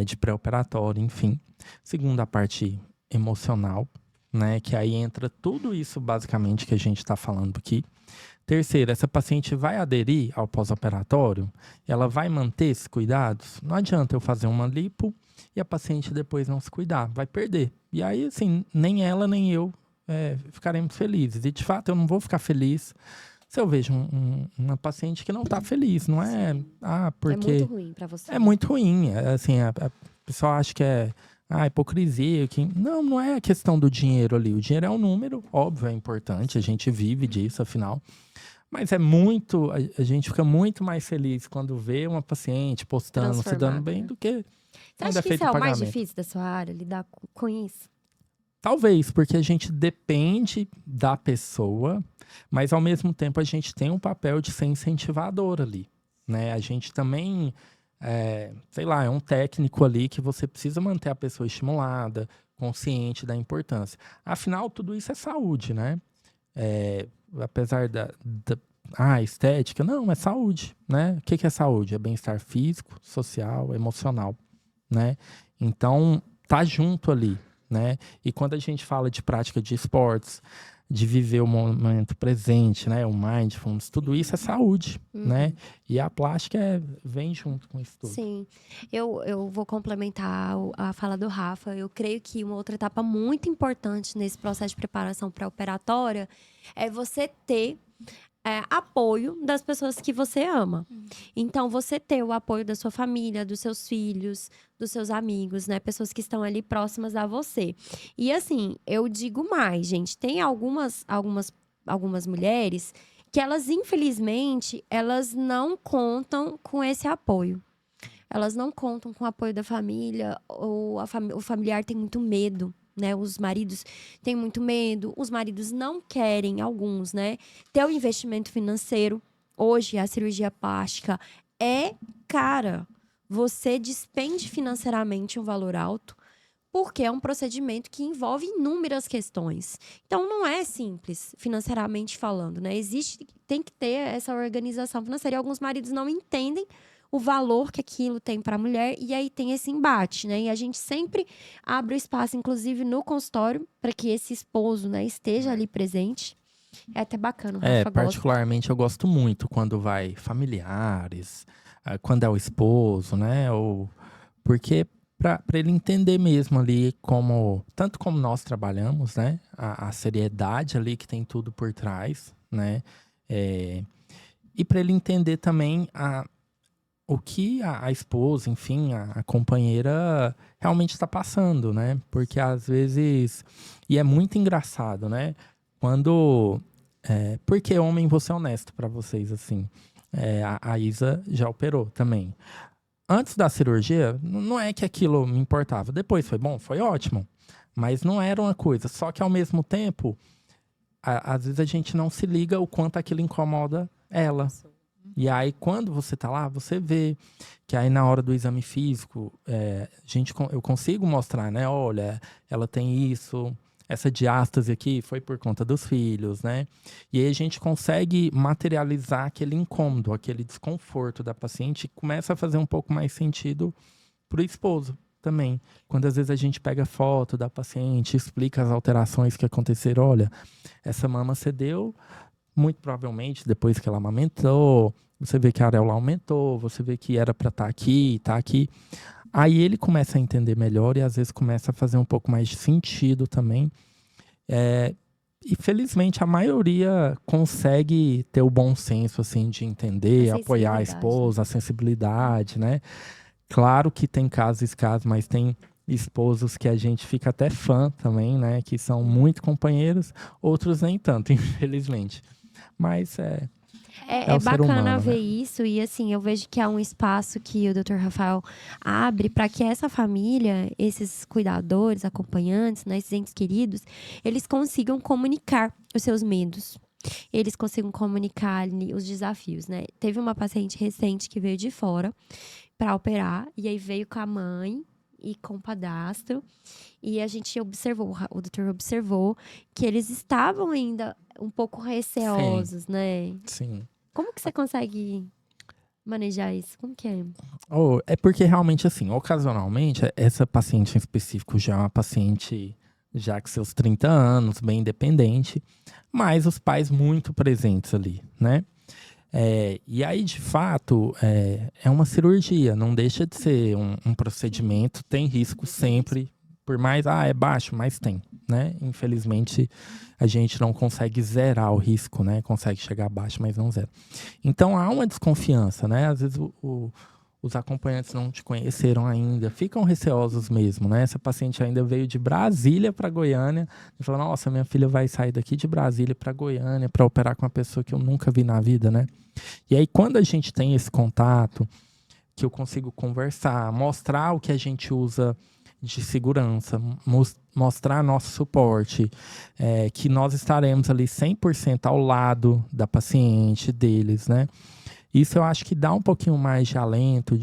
de pré-operatório, enfim. Segundo, a parte emocional, né? Que aí entra tudo isso, basicamente, que a gente está falando aqui. Terceiro, essa paciente vai aderir ao pós-operatório? Ela vai manter esses cuidados? Não adianta eu fazer uma lipo e a paciente depois não se cuidar, vai perder. E aí, assim, nem ela nem eu ficaremos felizes. E, de fato, eu não vou ficar feliz se eu vejo uma paciente que não está feliz. Não é... porque é muito ruim para você. É muito ruim. Assim, a pessoa acha que é hipocrisia. Não é a questão do dinheiro ali. O dinheiro é um número, óbvio, é importante. A gente vive disso, afinal. Mas a gente fica muito mais feliz quando vê uma paciente postando, se dando bem, do que você acha que isso é o mais difícil da sua área, lidar com isso? Talvez, porque a gente depende da pessoa, mas ao mesmo tempo a gente tem um papel de ser incentivador ali, né? A gente também, é um técnico ali que você precisa manter a pessoa estimulada, consciente da importância. Afinal, tudo isso é saúde, né? Apesar da estética, não, é saúde, né? O que é saúde? É bem-estar físico, social, emocional, né? Então, tá junto ali, né? E quando a gente fala de prática de esportes, de viver o momento presente, né? O mindfulness, tudo isso é saúde, né? E a plástica vem junto com isso tudo. Sim, eu vou complementar a fala do Rafa. Eu creio que uma outra etapa muito importante nesse processo de preparação pré-operatória é você ter apoio das pessoas que você ama. Então, você ter o apoio da sua família, dos seus filhos, dos seus amigos, né? Pessoas que estão ali próximas a você. E assim, eu digo mais, gente. Tem algumas mulheres que elas, infelizmente, elas não contam com esse apoio. Elas não contam com o apoio da família, ou o familiar tem muito medo, né? Os maridos têm muito medo, os maridos não querem, alguns, né? Ter o investimento financeiro. Hoje, a cirurgia plástica é cara. Você despende financeiramente um valor alto, porque é um procedimento que envolve inúmeras questões. Então, não é simples, financeiramente falando, né? Tem que ter essa organização financeira. E alguns maridos não entendem o valor que aquilo tem para a mulher, e aí tem esse embate, né? E a gente sempre abre o espaço, inclusive no consultório, para que esse esposo, né, esteja ali presente. É até bacana, o Rafa particularmente eu gosto muito quando vai familiares, quando é o esposo, né? Porque para ele entender mesmo ali tanto como nós trabalhamos, né? A seriedade ali que tem tudo por trás, né? E para ele entender também o que a esposa, enfim, a companheira realmente está passando, né? Porque às vezes... E é muito engraçado, né? Porque homem, vou ser honesto para vocês, assim. A Isa já operou também. Antes da cirurgia, não é que aquilo me importava. Depois foi bom, foi ótimo. Mas não era uma coisa. Só que ao mesmo tempo, às vezes a gente não se liga o quanto aquilo incomoda ela. E aí, quando você tá lá, você vê que aí na hora do exame físico, eu consigo mostrar, né? Olha, ela tem isso, essa diástase aqui foi por conta dos filhos, né? E aí a gente consegue materializar aquele incômodo, aquele desconforto da paciente e começa a fazer um pouco mais sentido pro esposo também. Quando às vezes a gente pega foto da paciente, explica as alterações que aconteceram, olha, essa mama cedeu, muito provavelmente, depois que ela amamentou, você vê que a areola aumentou, você vê que era para estar aqui, tá aqui. Aí ele começa a entender melhor e às vezes começa a fazer um pouco mais de sentido também. E felizmente a maioria consegue ter o bom senso assim, de entender, apoiar a esposa, a sensibilidade, né? Claro que tem casos, mas tem esposos que a gente fica até fã também, né? Que são muito companheiros, outros nem tanto, infelizmente. Mas é bacana humano, ver né? isso, e assim, eu vejo que há um espaço que o Dr. Rafael abre para que essa família, esses cuidadores, acompanhantes, né, esses entes queridos, eles consigam comunicar os seus medos. Eles consigam comunicar ali os desafios, né? Teve uma paciente recente que veio de fora para operar, e aí veio com a mãe e com o padrasto, e a gente observou, o doutor observou que eles estavam ainda um pouco receosos, né? Sim. Como que você consegue manejar isso? Como que é? É porque realmente, assim, ocasionalmente, essa paciente em específico já é uma paciente já com seus 30 anos, bem independente, mas os pais muito presentes ali, né? E aí, de fato, é uma cirurgia, não deixa de ser um procedimento, tem risco sempre, por mais, é baixo, mas tem, né? Infelizmente, a gente não consegue zerar o risco, né? Consegue chegar abaixo, mas não zera. Então, há uma desconfiança, né? Às vezes, os acompanhantes não te conheceram ainda, ficam receosos mesmo, né? Essa paciente ainda veio de Brasília para Goiânia e falou, nossa, minha filha vai sair daqui de Brasília para Goiânia para operar com uma pessoa que eu nunca vi na vida, né? E aí, quando a gente tem esse contato, que eu consigo conversar, mostrar o que a gente usa de segurança, mostrar nosso suporte, que nós estaremos ali 100% ao lado da paciente, deles, né? Isso eu acho que dá um pouquinho mais de alento,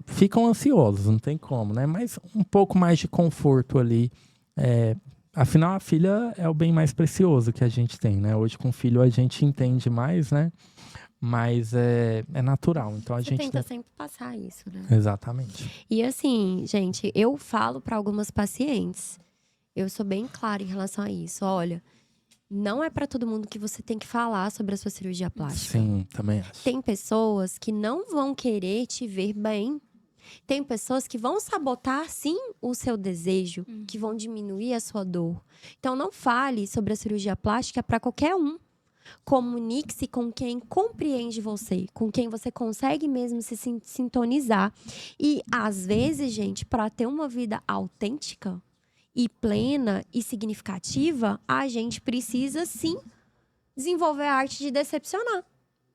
ficam ansiosos, não tem como, né? Mas um pouco mais de conforto ali. Afinal, a filha é o bem mais precioso que a gente tem, né? Hoje com o filho a gente entende mais, né? mas é natural. Então a Você gente tenta sempre passar isso, né? Exatamente. E assim, gente, eu falo para algumas pacientes, eu sou bem clara em relação a isso. Olha, não é para todo mundo que você tem que falar sobre a sua cirurgia plástica. Sim, também acho. Tem pessoas que não vão querer te ver bem. Tem pessoas que vão sabotar, sim, o seu desejo, que vão diminuir a sua dor. Então, não fale sobre a cirurgia plástica para qualquer um. Comunique-se com quem compreende você, com quem você consegue mesmo se sintonizar. E, às vezes, gente, para ter uma vida autêntica e plena e significativa, a gente precisa, sim, desenvolver a arte de decepcionar.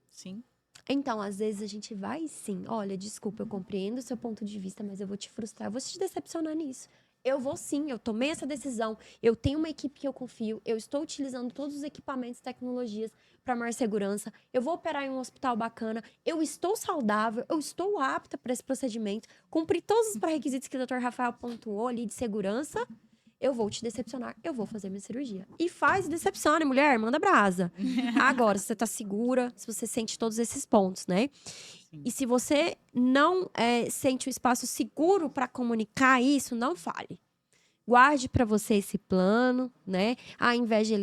Sim. Então, às vezes, a gente vai sim. Olha, desculpa, eu compreendo o seu ponto de vista, mas eu vou te frustrar, eu vou te decepcionar nisso. Eu vou sim, eu tomei essa decisão, eu tenho uma equipe que eu confio, eu estou utilizando todos os equipamentos e tecnologias para maior segurança, eu vou operar em um hospital bacana, eu estou saudável, eu estou apta para esse procedimento, cumpri todos os pré-requisitos que o Dr. Rafael pontuou ali de segurança. Eu vou te decepcionar, eu vou fazer minha cirurgia. E faz e decepcione, mulher, manda brasa. Agora, se você tá segura, se você sente todos esses pontos, né? Sim. E se você não sente um espaço seguro para comunicar isso, não fale. Guarde para você esse plano, né? A inveja,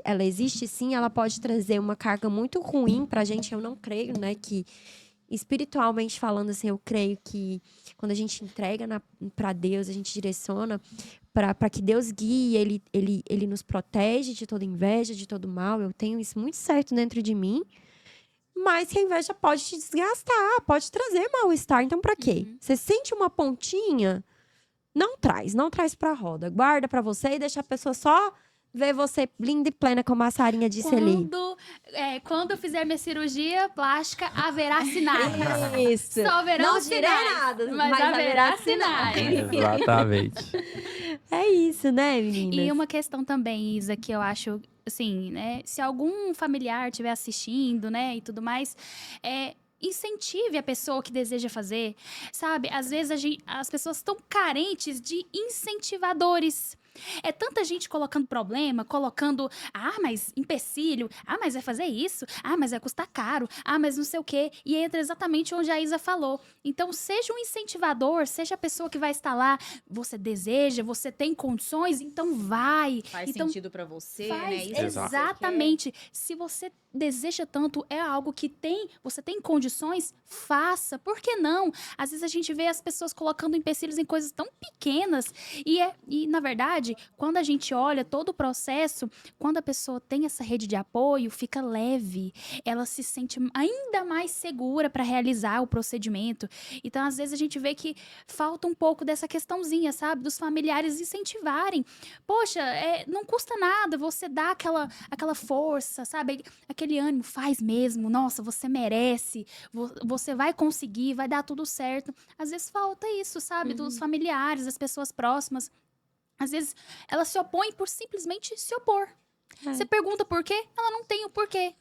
ela existe sim, ela pode trazer uma carga muito ruim pra gente. Eu não creio, né, que espiritualmente falando, assim, eu creio que quando a gente entrega para Deus, a gente direciona para que Deus guie, ele nos protege de toda inveja, de todo mal. Eu tenho isso muito certo dentro de mim. Mas que a inveja pode te desgastar, pode trazer mal-estar. Então, para quê? Você sente uma pontinha, não traz pra roda. Guarda pra você e deixa a pessoa só ver você linda e plena, como a Sarinha disse ali. Quando eu fizer minha cirurgia plástica, haverá sinais. Isso. Só haverão Não direi sinais, nada, mas haverá sinais. Exatamente. É isso, né, meninas? E uma questão também, Isa, que eu acho, assim, né? Se algum familiar estiver assistindo, né, e tudo mais, incentive a pessoa que deseja fazer, sabe? Às vezes as pessoas estão carentes de incentivadores. É tanta gente colocando problema, colocando, mas empecilho, mas vai fazer isso, mas vai custar caro, mas não sei o quê. E entra exatamente onde a Isa falou. Então, seja um incentivador, seja a pessoa que vai estar lá, você deseja, você tem condições, então vai. Faz então, sentido pra você, né? faz, Isso que você exatamente. Se você deseja tanto, é algo que você tem condições, faça. Por que não? Às vezes a gente vê as pessoas colocando empecilhos em coisas tão pequenas e na verdade, quando a gente olha todo o processo, quando a pessoa tem essa rede de apoio, fica leve. Ela se sente ainda mais segura para realizar o procedimento. Então, às vezes a gente vê que falta um pouco dessa questãozinha, sabe? Dos familiares incentivarem. Poxa, não custa nada você dar aquela força, sabe? Aquele ânimo, faz mesmo, nossa, você merece, você vai conseguir, vai dar tudo certo. Às vezes falta isso, sabe? Dos familiares, das pessoas próximas. Às vezes ela se opõe por simplesmente se opor. Você pergunta por quê? Ela não tem o porquê.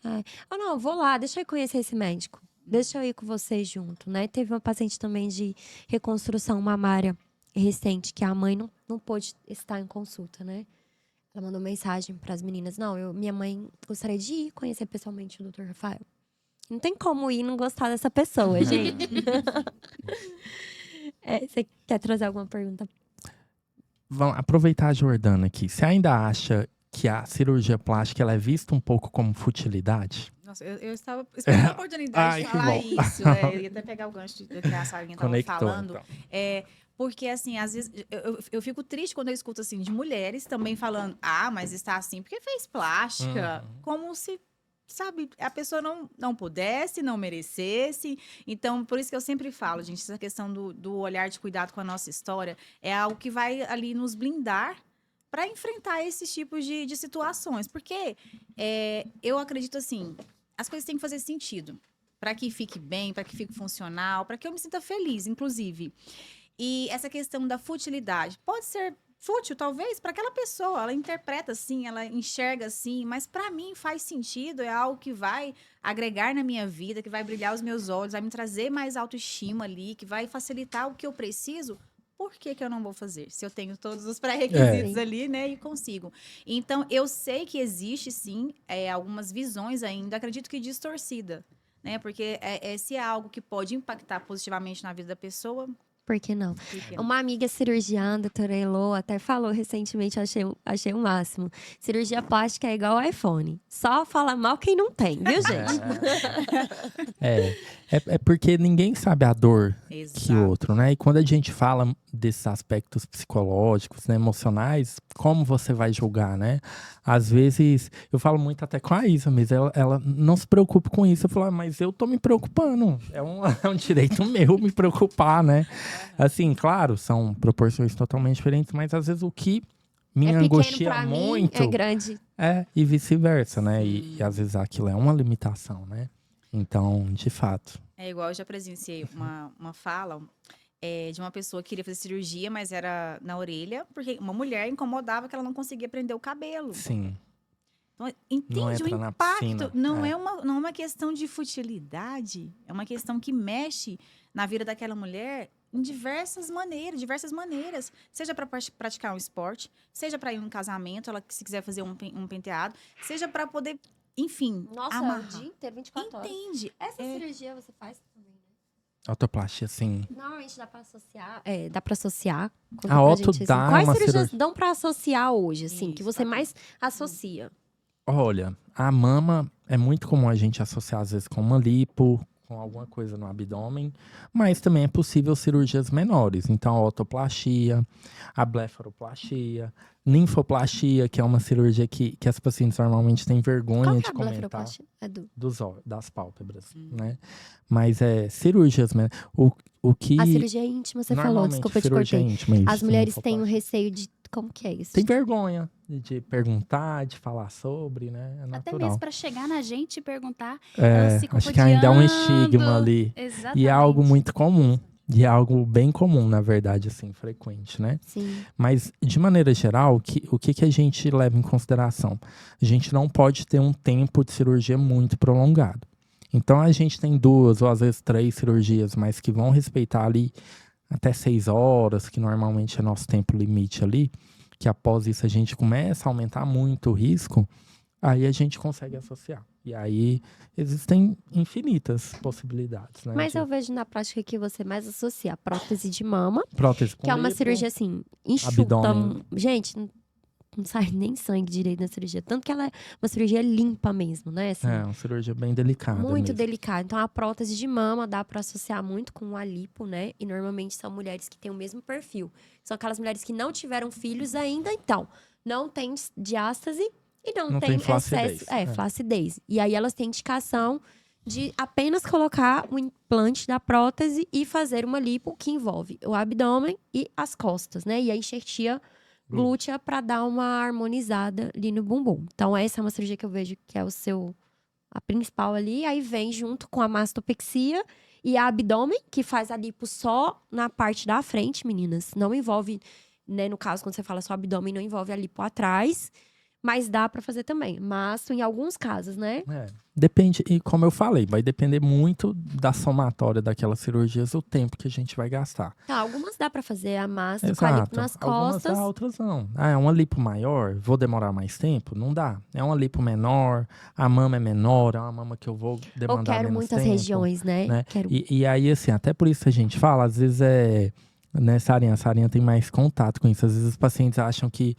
Não, vou lá, deixa eu conhecer esse médico. Deixa eu ir com vocês junto, né? Teve uma paciente também de reconstrução mamária recente, que a mãe não pôde estar em consulta, né? Ela mandou mensagem para as meninas. Não, minha mãe gostaria de ir conhecer pessoalmente o Dr. Rafael. Não tem como ir e não gostar dessa pessoa, gente. Você quer trazer alguma pergunta? Vamos aproveitar a Jordana aqui. Você ainda acha que a cirurgia plástica ela é vista um pouco como futilidade? Nossa, eu estava esperando a oportunidade de falar bom. isso. Eu ia até pegar o gancho do que a Sarinha estava falando. Então. Porque, assim, às vezes eu fico triste quando eu escuto, assim, de mulheres também falando, mas está assim porque fez plástica. Como se, sabe, a pessoa não pudesse, não merecesse. Então, por isso que eu sempre falo, gente, essa questão do olhar de cuidado com a nossa história é algo que vai ali nos blindar para enfrentar esses tipos de situações. Porque eu acredito, assim, as coisas têm que fazer sentido. Para que fique bem, para que fique funcional, para que eu me sinta feliz, inclusive. E essa questão da futilidade pode ser fútil, talvez, para aquela pessoa. Ela interpreta assim, ela enxerga assim, mas para mim faz sentido, é algo que vai agregar na minha vida, que vai brilhar os meus olhos, vai me trazer mais autoestima ali, que vai facilitar o que eu preciso. Por que eu não vou fazer? Se eu tenho todos os pré-requisitos ali, né, e consigo. Então, eu sei que existe, sim, algumas visões ainda, acredito que distorcida, né? Porque se é algo que pode impactar positivamente na vida da pessoa, Por que não? por que não? Uma amiga cirurgiã, a doutora Elo, até falou recentemente, eu achei o máximo. Cirurgia plástica é igual ao iPhone. Só fala mal quem não tem, viu, gente? É porque ninguém sabe a dor que Exato. outro, né? E quando a gente fala desses aspectos psicológicos, né, emocionais, como você vai julgar, né? Às vezes, eu falo muito até com a Isa, mas ela não se preocupa com isso. Eu falo, mas eu tô me preocupando. É um direito meu me preocupar, né? Assim, claro, são proporções totalmente diferentes, mas às vezes o que me É pequeno angustia pra mim, muito é grande. e vice-versa, né? E às vezes aquilo é uma limitação, né? Então, de fato. É igual eu já presenciei uma fala de uma pessoa que queria fazer cirurgia, mas era na orelha, porque uma mulher incomodava que ela não conseguia prender o cabelo. Sim. Então, entende o entra na impacto? piscina, Não é uma questão de futilidade, é uma questão que mexe na vida daquela mulher em diversas maneiras. Seja para praticar um esporte, seja para ir em um casamento, ela se quiser fazer um penteado, seja para poder, enfim, Nossa, amarrar. o dia inteiro, 24 horas. Entende? Essa cirurgia você faz também, né? Autoplastia, sim. Normalmente dá pra associar. Dá pra associar. Conta A pra auto gente, dá Quais uma cirurgias cirurgia. dão pra associar hoje, assim, que Isso, você tá. mais associa? Olha, a mama é muito comum a gente associar às vezes com uma lipo, com alguma coisa no abdômen, mas também é possível cirurgias menores. Então, a otoplastia, a blefaroplastia, linfoplastia, que é uma cirurgia que as pacientes normalmente têm vergonha Qual que de é a comentar. blefaroplastia? É do... Das pálpebras, né? Mas cirurgias, né? O que A cirurgia íntima, você falou, normalmente desculpa, eu te cirurgia cortei. íntima, isso, As mulheres têm um linfoplastia. receio de... Como que é isso? Tem vergonha de perguntar, de falar sobre, né? É Até natural. mesmo para chegar na gente e perguntar, elas ficam Acho que ainda há um estigma rodeando. ali. Exatamente. E é algo muito comum. E é algo bem comum, na verdade, assim, frequente, né? Sim. Mas, de maneira geral, o que a gente leva em consideração? A gente não pode ter um tempo de cirurgia muito prolongado. Então, a gente tem 2 ou às vezes 3 cirurgias, mas que vão respeitar ali até 6 horas, que normalmente é nosso tempo limite ali, que após isso a gente começa a aumentar muito o risco, aí a gente consegue associar. E aí existem infinitas possibilidades, né? Mas de eu vejo na prática que você mais associa a prótese de mama, prótese com que é uma lipo, cirurgia assim, enxuta. abdômen. Gente, não sai nem sangue direito na cirurgia. Tanto que ela é uma cirurgia limpa mesmo, né? Assim, É, uma cirurgia bem delicada muito mesmo. delicada. Então, a prótese de mama dá pra associar muito com a lipo, né? E normalmente são mulheres que têm o mesmo perfil. São aquelas mulheres que não tiveram filhos ainda, então. Não tem diástase e não tem flacidez. excesso. Flacidez. E aí elas têm indicação de apenas colocar o implante da prótese e fazer uma lipo que envolve o abdômen e as costas, né? E a enxertia glútea para dar uma harmonizada ali no bumbum. Então, essa é uma cirurgia que eu vejo que é a principal ali. Aí vem junto com a mastopexia e a abdômen, que faz a lipo só na parte da frente, meninas. Não envolve, né? No caso, quando você fala só abdômen, não envolve a lipo atrás. Mas dá pra fazer também. Mas em alguns casos, né? Depende, e como eu falei, vai depender muito da somatória daquelas cirurgias, o tempo que a gente vai gastar. Tá, algumas dá pra fazer a massa com a lipo nas Algumas costas. dá, outras não. Ah, é uma lipo maior, vou demorar mais tempo? Não dá. É uma lipo menor, a mama é menor, é uma mama que eu vou Ou demandar quero menos muitas tempo, regiões, né? Quero... E aí, assim, até por isso a gente fala, às vezes né, Sarinha? A Sarinha tem mais contato com isso. Às vezes os pacientes acham que,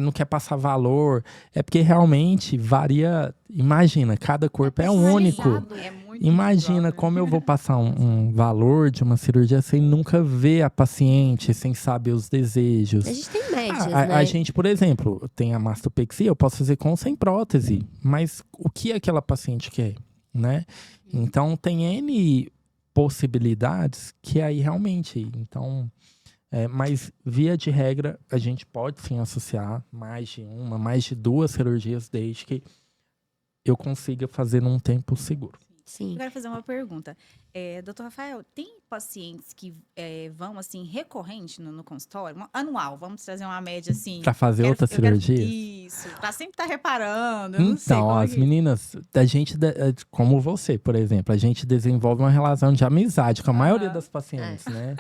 não quer passar valor. É porque realmente varia. Imagina, cada corpo é único. É muito Imagina individual, né? como eu vou passar um valor de uma cirurgia sem nunca ver a paciente, sem saber os desejos. A gente tem médias, A né? gente, por exemplo, tem a mastopexia, eu posso fazer com ou sem prótese. Mas o que aquela paciente quer, né? Então, tem N possibilidades que aí realmente, então, mas via de regra a gente pode sim associar mais de 2 cirurgias desde que eu consiga fazer num tempo seguro. Sim. Eu quero fazer uma pergunta. Doutor Rafael, tem pacientes que vão, assim, recorrente no consultório? Anual, vamos trazer uma média, assim. Pra fazer outras cirurgias? Isso, pra sempre estar reparando. Eu não sei Então, como é as que- meninas, a gente, como você, por exemplo, a gente desenvolve uma relação de amizade com a maioria das pacientes, né?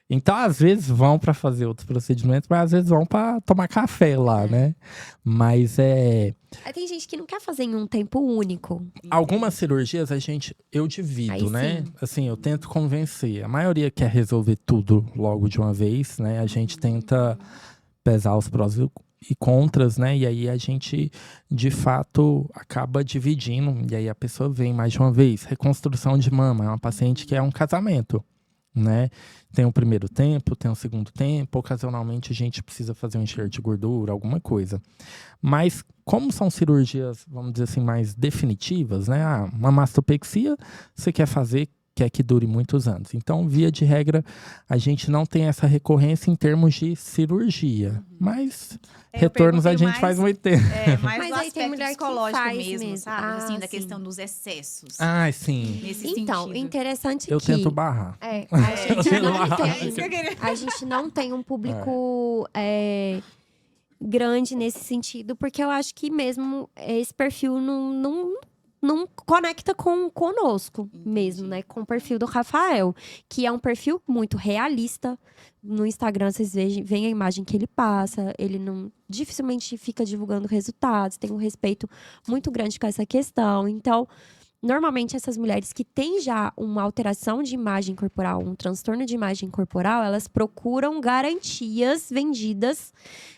Então, às vezes vão para fazer outros procedimentos, mas às vezes vão para tomar café lá, né? Mas Aí tem gente que não quer fazer em um tempo único. algumas cirurgias eu divido, Aí né? sim. Assim, eu tento convencer. A maioria quer resolver tudo logo de uma vez, né? A gente tenta pesar os prós e contras, né? E aí a gente, de fato, acaba dividindo. E aí a pessoa vem mais de uma vez. Reconstrução de mama é uma paciente que é um casamento, né? Tem o primeiro tempo, tem o segundo tempo. Ocasionalmente a gente precisa fazer um enxerto de gordura, alguma coisa. Mas como são cirurgias, vamos dizer assim, mais definitivas, né? Uma mastopexia, você quer fazer, quer que dure muitos anos. Então, via de regra, a gente não tem essa recorrência em termos de cirurgia. Mas Eu retornos a perguntei gente faz muito tempo. mais Mas do aí tem aspecto mulher que psicológico faz mesmo, sabe? Assim, da sim. questão dos excessos. Ah, sim. Nesse Então, sentido. interessante Eu que tento barrar. a gente não tem um público grande nesse sentido, porque eu acho que mesmo esse perfil não conecta conosco mesmo, né? Com o perfil do Rafael, que é um perfil muito realista. No Instagram, vocês veem a imagem que ele passa, ele não dificilmente fica divulgando resultados, tem um respeito muito grande com essa questão. Então, normalmente, essas mulheres que têm já uma alteração de imagem corporal, um transtorno de imagem corporal, elas procuram garantias vendidas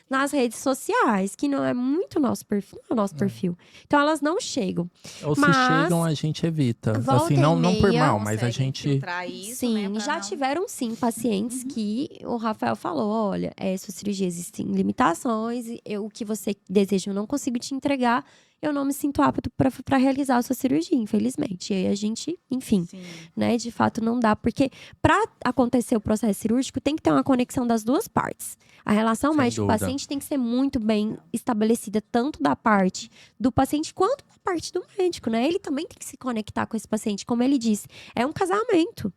nas redes sociais, que não é muito nosso perfil, não é o nosso perfil. Então, elas não chegam. Ou se Mas, chegam, a gente evita. volta Assim, e não por meia, mal, mas a Conseguem gente... filtrar isso, Sim, né, pra já não- tiveram sim pacientes que o Rafael falou: olha, sua cirurgia existem limitações, o que você deseja eu não consigo te entregar, eu não me sinto apto para realizar a sua cirurgia, infelizmente. E aí a gente, enfim, Sim. né, de fato não dá, porque para acontecer o processo cirúrgico tem que ter uma conexão das duas partes. A relação Sem médico-paciente tem que ser muito bem estabelecida, tanto da parte do paciente quanto da parte do médico, né? Ele também tem que se conectar com esse paciente, como ele disse, é um casamento,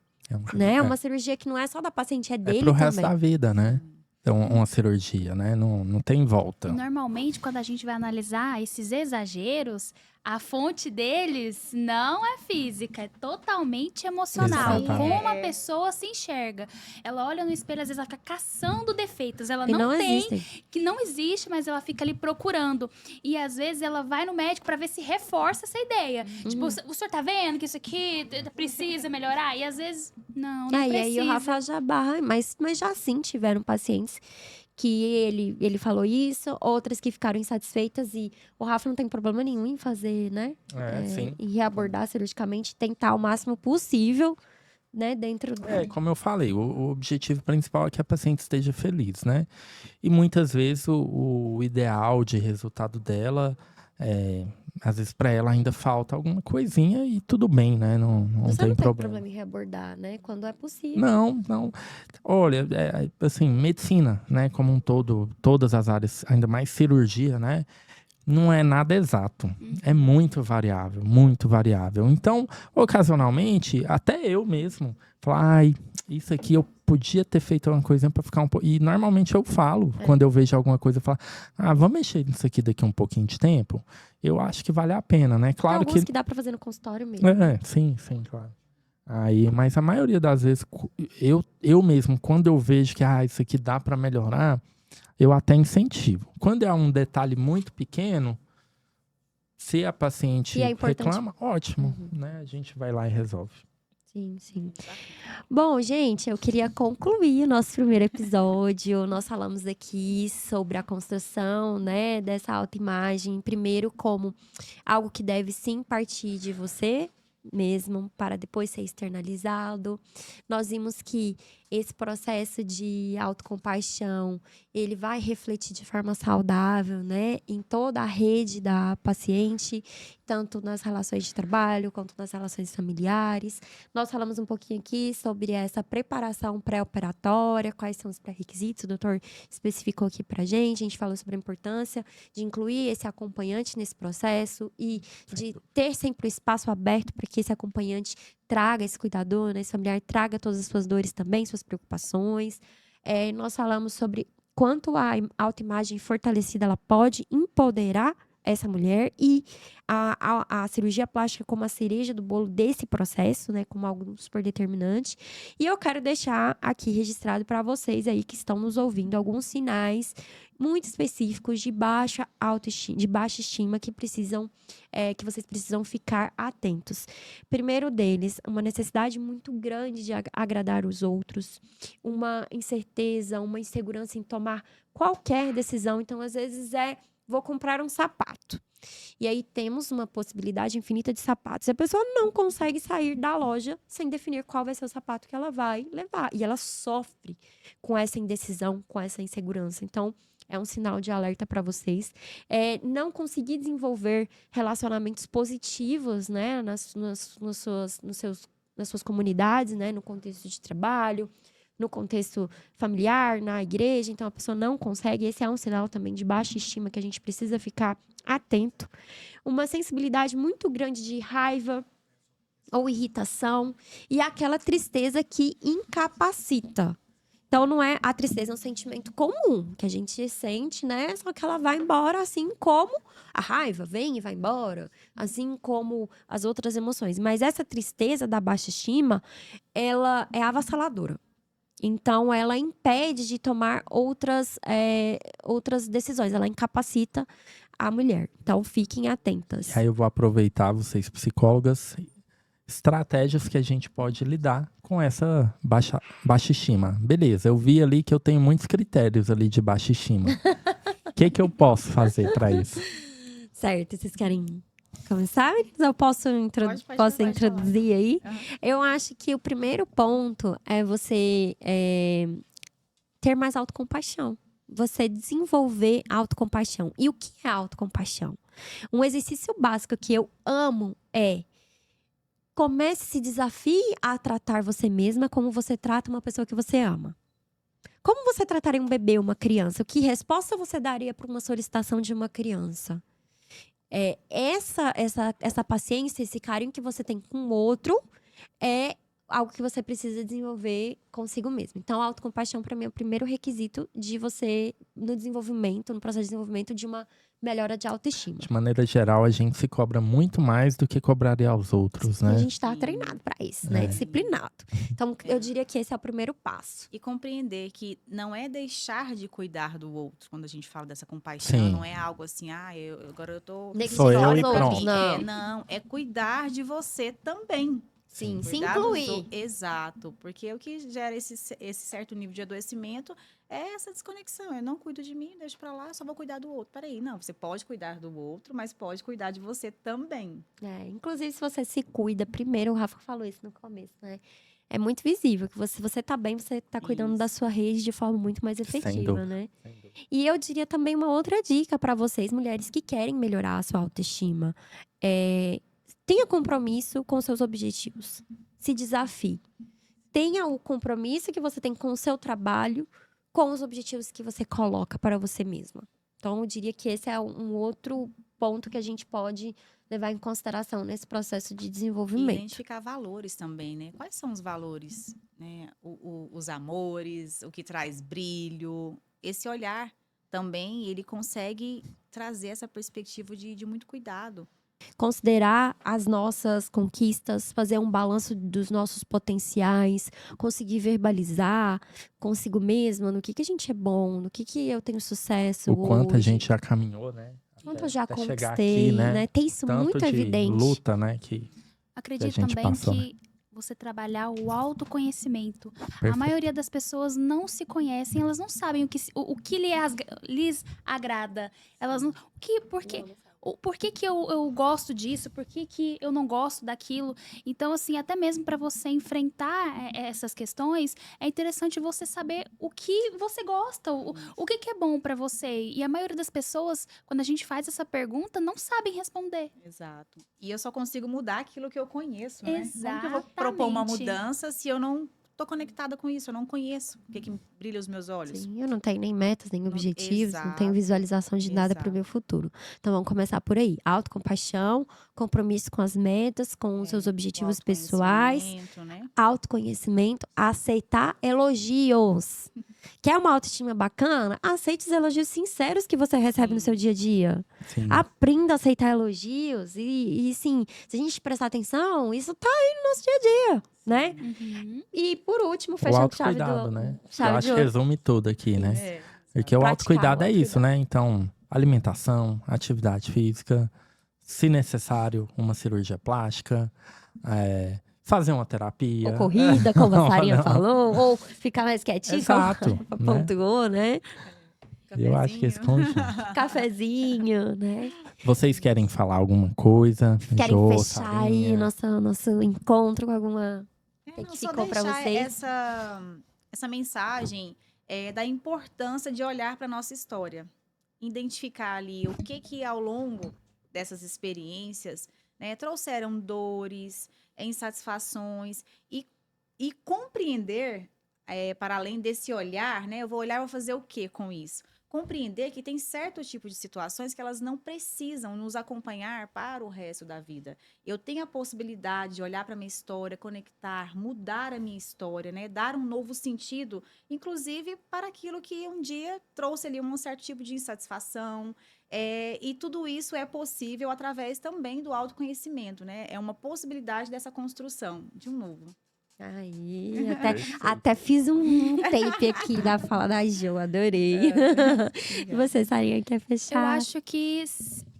né? É uma cirurgia que não é só da paciente, é É dele pro resto também. da vida, né? É uma cirurgia, né? Não tem volta. Normalmente, quando a gente vai analisar esses exageros, a fonte deles não é física, é totalmente emocional. Exatamente. Como a pessoa se enxerga. Ela olha no espelho, às vezes ela fica caçando defeitos. Ela E não tem, existem. que não existe, mas ela fica ali procurando. E às vezes ela vai no médico para ver se reforça essa ideia. Tipo, o senhor tá vendo que isso aqui precisa melhorar? E às vezes, não E precisa. aí o Rafael já barra, mas já sim tiveram pacientes que ele falou isso, outras que ficaram insatisfeitas e o Rafa não tem problema nenhum em fazer, né? Sim. E reabordar cirurgicamente, tentar o máximo possível, né? Dentro do... Como eu falei, o objetivo principal é que a paciente esteja feliz, né? E muitas vezes o ideal de resultado dela, às vezes para ela ainda falta alguma coisinha e tudo bem, né? Não Você tem não tem problema. problema em reabordar, né? Quando é possível. Não. Olha, assim, medicina, né, como um todo, todas as áreas, ainda mais cirurgia, né, não é nada exato. É muito variável, muito variável. Então, ocasionalmente, até eu mesmo falo, ai, isso aqui eu podia ter feito uma coisinha para ficar um pouco... E normalmente eu falo, quando eu vejo alguma coisa, eu falo, vamos mexer nisso aqui daqui um pouquinho de tempo? Eu acho que vale a pena, né? Tem Claro alguns que... que dá pra fazer no consultório mesmo. Sim, claro. Aí, mas a maioria das vezes, eu mesmo, quando eu vejo que isso aqui dá para melhorar, eu até incentivo. Quando é um detalhe muito pequeno, se a paciente E é importante. reclama, ótimo, né? A gente vai lá e resolve. Sim. Bom, gente, eu queria concluir o nosso primeiro episódio. Nós falamos aqui sobre a construção, né, dessa autoimagem. Primeiro, como algo que deve sim partir de você mesmo, para depois ser externalizado. Nós vimos que esse processo de autocompaixão, ele vai refletir de forma saudável, né, em toda a rede da paciente, tanto nas relações de trabalho, quanto nas relações familiares. Nós falamos um pouquinho aqui sobre essa preparação pré-operatória, quais são os pré-requisitos, o doutor especificou aqui pra gente. A gente falou sobre a importância de incluir esse acompanhante nesse processo e de ter sempre o espaço aberto para que esse acompanhante traga esse cuidador, né, esse familiar, traga todas as suas dores também, suas preocupações. Nós falamos sobre quanto a autoimagem fortalecida ela pode empoderar essa mulher e a cirurgia plástica como a cereja do bolo desse processo, né, como algo super determinante. E eu quero deixar aqui registrado para vocês aí que estão nos ouvindo alguns sinais muito específicos de baixa autoestima, de baixa estima que vocês precisam ficar atentos. Primeiro deles, uma necessidade muito grande de agradar os outros, uma incerteza, uma insegurança em tomar qualquer decisão. Então, às vezes vou comprar um sapato. E aí temos uma possibilidade infinita de sapatos. E a pessoa não consegue sair da loja sem definir qual vai ser o sapato que ela vai levar. E ela sofre com essa indecisão, com essa insegurança. Então, é um sinal de alerta para vocês. Não conseguir desenvolver relacionamentos positivos, né, nas suas comunidades, né, no contexto de trabalho, no contexto familiar, na igreja. Então, a pessoa não consegue. Esse é um sinal também de baixa estima que a gente precisa ficar atento. Uma sensibilidade muito grande de raiva ou irritação e aquela tristeza que incapacita. Então, não é a tristeza, é um sentimento comum que a gente sente, né? Só que ela vai embora, assim como a raiva vem e vai embora, assim como as outras emoções. Mas essa tristeza da baixa estima, ela é avassaladora. Então, ela impede de tomar outras decisões. Ela incapacita a mulher. Então, fiquem atentas. E aí eu vou aproveitar, vocês psicólogas, estratégias que a gente pode lidar com essa baixa estima. Beleza, eu vi ali que eu tenho muitos critérios ali de baixa estima. O que eu posso fazer para isso? Certo, vocês querem começar? Eu posso introduzir aí? Uhum. Eu acho que o primeiro ponto é você ter mais autocompaixão. Você desenvolver autocompaixão. E o que é autocompaixão? Um exercício básico que eu amo comece, se desafie a tratar você mesma como você trata uma pessoa que você ama. Como você trataria um bebê, uma criança? Que resposta você daria para uma solicitação de uma criança? Essa paciência, esse carinho que você tem com o outro é algo que você precisa desenvolver consigo mesmo. Então, a autocompaixão, para mim, é o primeiro requisito de você, no processo de desenvolvimento de uma melhora de autoestima. De maneira geral, a gente se cobra muito mais do que cobraria aos outros, né? A gente está treinado para isso, né? Disciplinado. Então, eu diria que esse é o primeiro passo. E compreender que não é deixar de cuidar do outro, quando a gente fala dessa compaixão. Sim. Não é algo assim, agora eu tô... Sou eu e pronto. Não, é cuidar de você também. Sim, se incluir. Exato, porque o que gera esse certo nível de adoecimento é essa desconexão. Eu não cuido de mim, deixo pra lá, só vou cuidar do outro. Peraí, não, você pode cuidar do outro, mas pode cuidar de você também. Inclusive, se você se cuida, primeiro, o Rafa falou isso no começo, né? É muito visível que você tá bem, você tá cuidando da sua rede de forma muito mais efetiva, né? E eu diria também uma outra dica para vocês, mulheres que querem melhorar a sua autoestima. Tenha compromisso com seus objetivos. Se desafie. Tenha o compromisso que você tem com o seu trabalho, com os objetivos que você coloca para você mesma. Então, eu diria que esse é um outro ponto que a gente pode levar em consideração nesse processo de desenvolvimento. E identificar valores também, né? Quais são os valores? Né? Os amores, o que traz brilho. Esse olhar também, ele consegue trazer essa perspectiva de muito cuidado. Considerar as nossas conquistas, fazer um balanço dos nossos potenciais, conseguir verbalizar consigo mesma no que a gente é bom, no que eu tenho sucesso o quanto hoje. A gente já caminhou, né? Quanto eu já conquistei, aqui, né? Ter isso tanto muito de evidente. Luta, né? Acredito também passou, que você trabalhar o autoconhecimento. Perfeito. A maioria das pessoas não se conhecem, elas não sabem o que lhes agrada. Elas não. Por que eu gosto disso? Por que eu não gosto daquilo? Então, assim, até mesmo para você enfrentar essas questões, é interessante você saber o que você gosta, o que é bom para você. E a maioria das pessoas, quando a gente faz essa pergunta, não sabem responder. Exato. E eu só consigo mudar aquilo que eu conheço, né? Exatamente. Como que eu vou propor uma mudança se eu não tô conectada com isso? Eu não conheço o que brilha os meus olhos. Sim, eu não tenho nem metas, nem objetivos, não tenho visualização de nada para o meu futuro. Então, vamos começar por aí. Autocompaixão, compromisso com as metas, com os seus objetivos pessoais. Né? Autoconhecimento, aceitar elogios. Quer uma autoestima bacana? Aceite os elogios sinceros que você recebe no seu dia a dia. Sim. Aprenda a aceitar elogios. E sim, se a gente prestar atenção, isso tá aí no nosso dia a dia, né? Uhum. E por último, O fechando com chave autocuidado, do... né? Eu Chave acho de que ouro. resume tudo aqui, né? É. Porque o Praticar autocuidado o é isso, né? Então, alimentação, atividade física, se necessário, uma cirurgia plástica, fazer uma terapia. Ou corrida, como a Sarinha Não. falou. Ou ficar mais quietinho, Exato, como né? pontuou, né? Eu acho que esse conjunto. Cafezinho, né? Vocês querem falar alguma coisa? Querem Jô, fechar aí Sarinha? nosso encontro com alguma... Não, que só ficou pra deixar vocês? essa mensagem da importância de olhar para nossa história. Identificar ali o que ao longo dessas experiências, né, trouxeram dores, insatisfações e compreender, para além desse olhar, né, eu vou olhar e vou fazer o que com isso? Compreender que tem certo tipo de situações que elas não precisam nos acompanhar para o resto da vida. Eu tenho a possibilidade de olhar para a minha história, conectar, mudar a minha história, né? Dar um novo sentido, inclusive para aquilo que um dia trouxe ali um certo tipo de insatisfação. E tudo isso é possível através também do autoconhecimento, né? É uma possibilidade dessa construção de um novo. Aí, até fiz um tape aqui da fala da Jo, adorei. E você, Sarinha, quer Eu fechar? acho que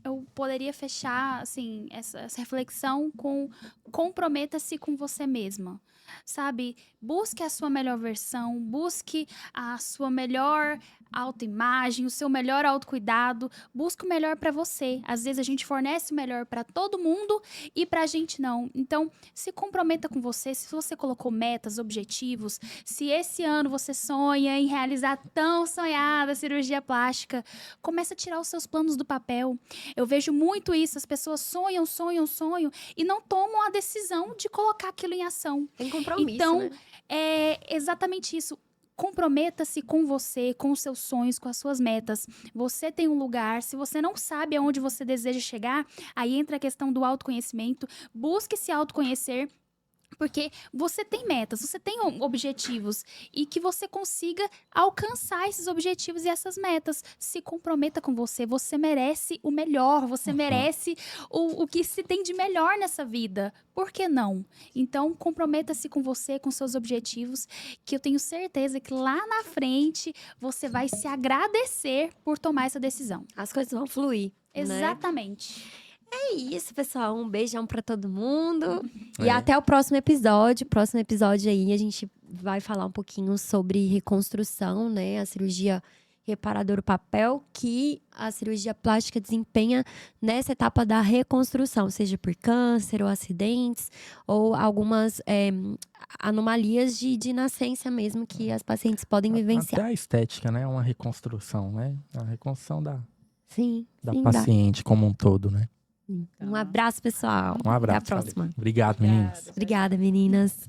eu poderia fechar assim, essa reflexão com comprometa-se com você mesma. Sabe? Busque a sua melhor versão, busque a sua melhor autoimagem, o seu melhor autocuidado, busque o melhor para você. Às vezes a gente fornece o melhor para todo mundo e pra gente não. Então, se comprometa com você, se você colocou metas, objetivos, se esse ano você sonha em realizar tão sonhada cirurgia plástica, começa a tirar os seus planos do papel. Eu vejo muito isso, as pessoas sonham e não tomam a decisão de colocar aquilo em ação. Tem compromisso, Então, né? é exatamente isso. Comprometa-se com você, com os seus sonhos, com as suas metas. Você tem um lugar, se você não sabe aonde você deseja chegar, aí entra a questão do autoconhecimento. Busque se autoconhecer. Porque você tem metas, você tem objetivos e que você consiga alcançar esses objetivos e essas metas. Se comprometa com você, você merece o melhor, você merece o que se tem de melhor nessa vida. Por que não? Então, comprometa-se com você, com seus objetivos, que eu tenho certeza que lá na frente você vai se agradecer por tomar essa decisão. As coisas vão fluir. Né? Exatamente. É isso, pessoal. Um beijão pra todo mundo. E É. até o próximo episódio. Próximo episódio aí, a gente vai falar um pouquinho sobre reconstrução, né? A cirurgia reparadora do papel que a cirurgia plástica desempenha nessa etapa da reconstrução, seja por câncer ou acidentes, ou algumas anomalias de nascença mesmo que as pacientes podem vivenciar. Até a estética, né? É uma reconstrução, né? A reconstrução da Sim, sim, paciente como um todo, né? Um abraço, pessoal. Um abraço. Até a próxima. Valeu. Obrigado, meninas. Obrigada, meninas.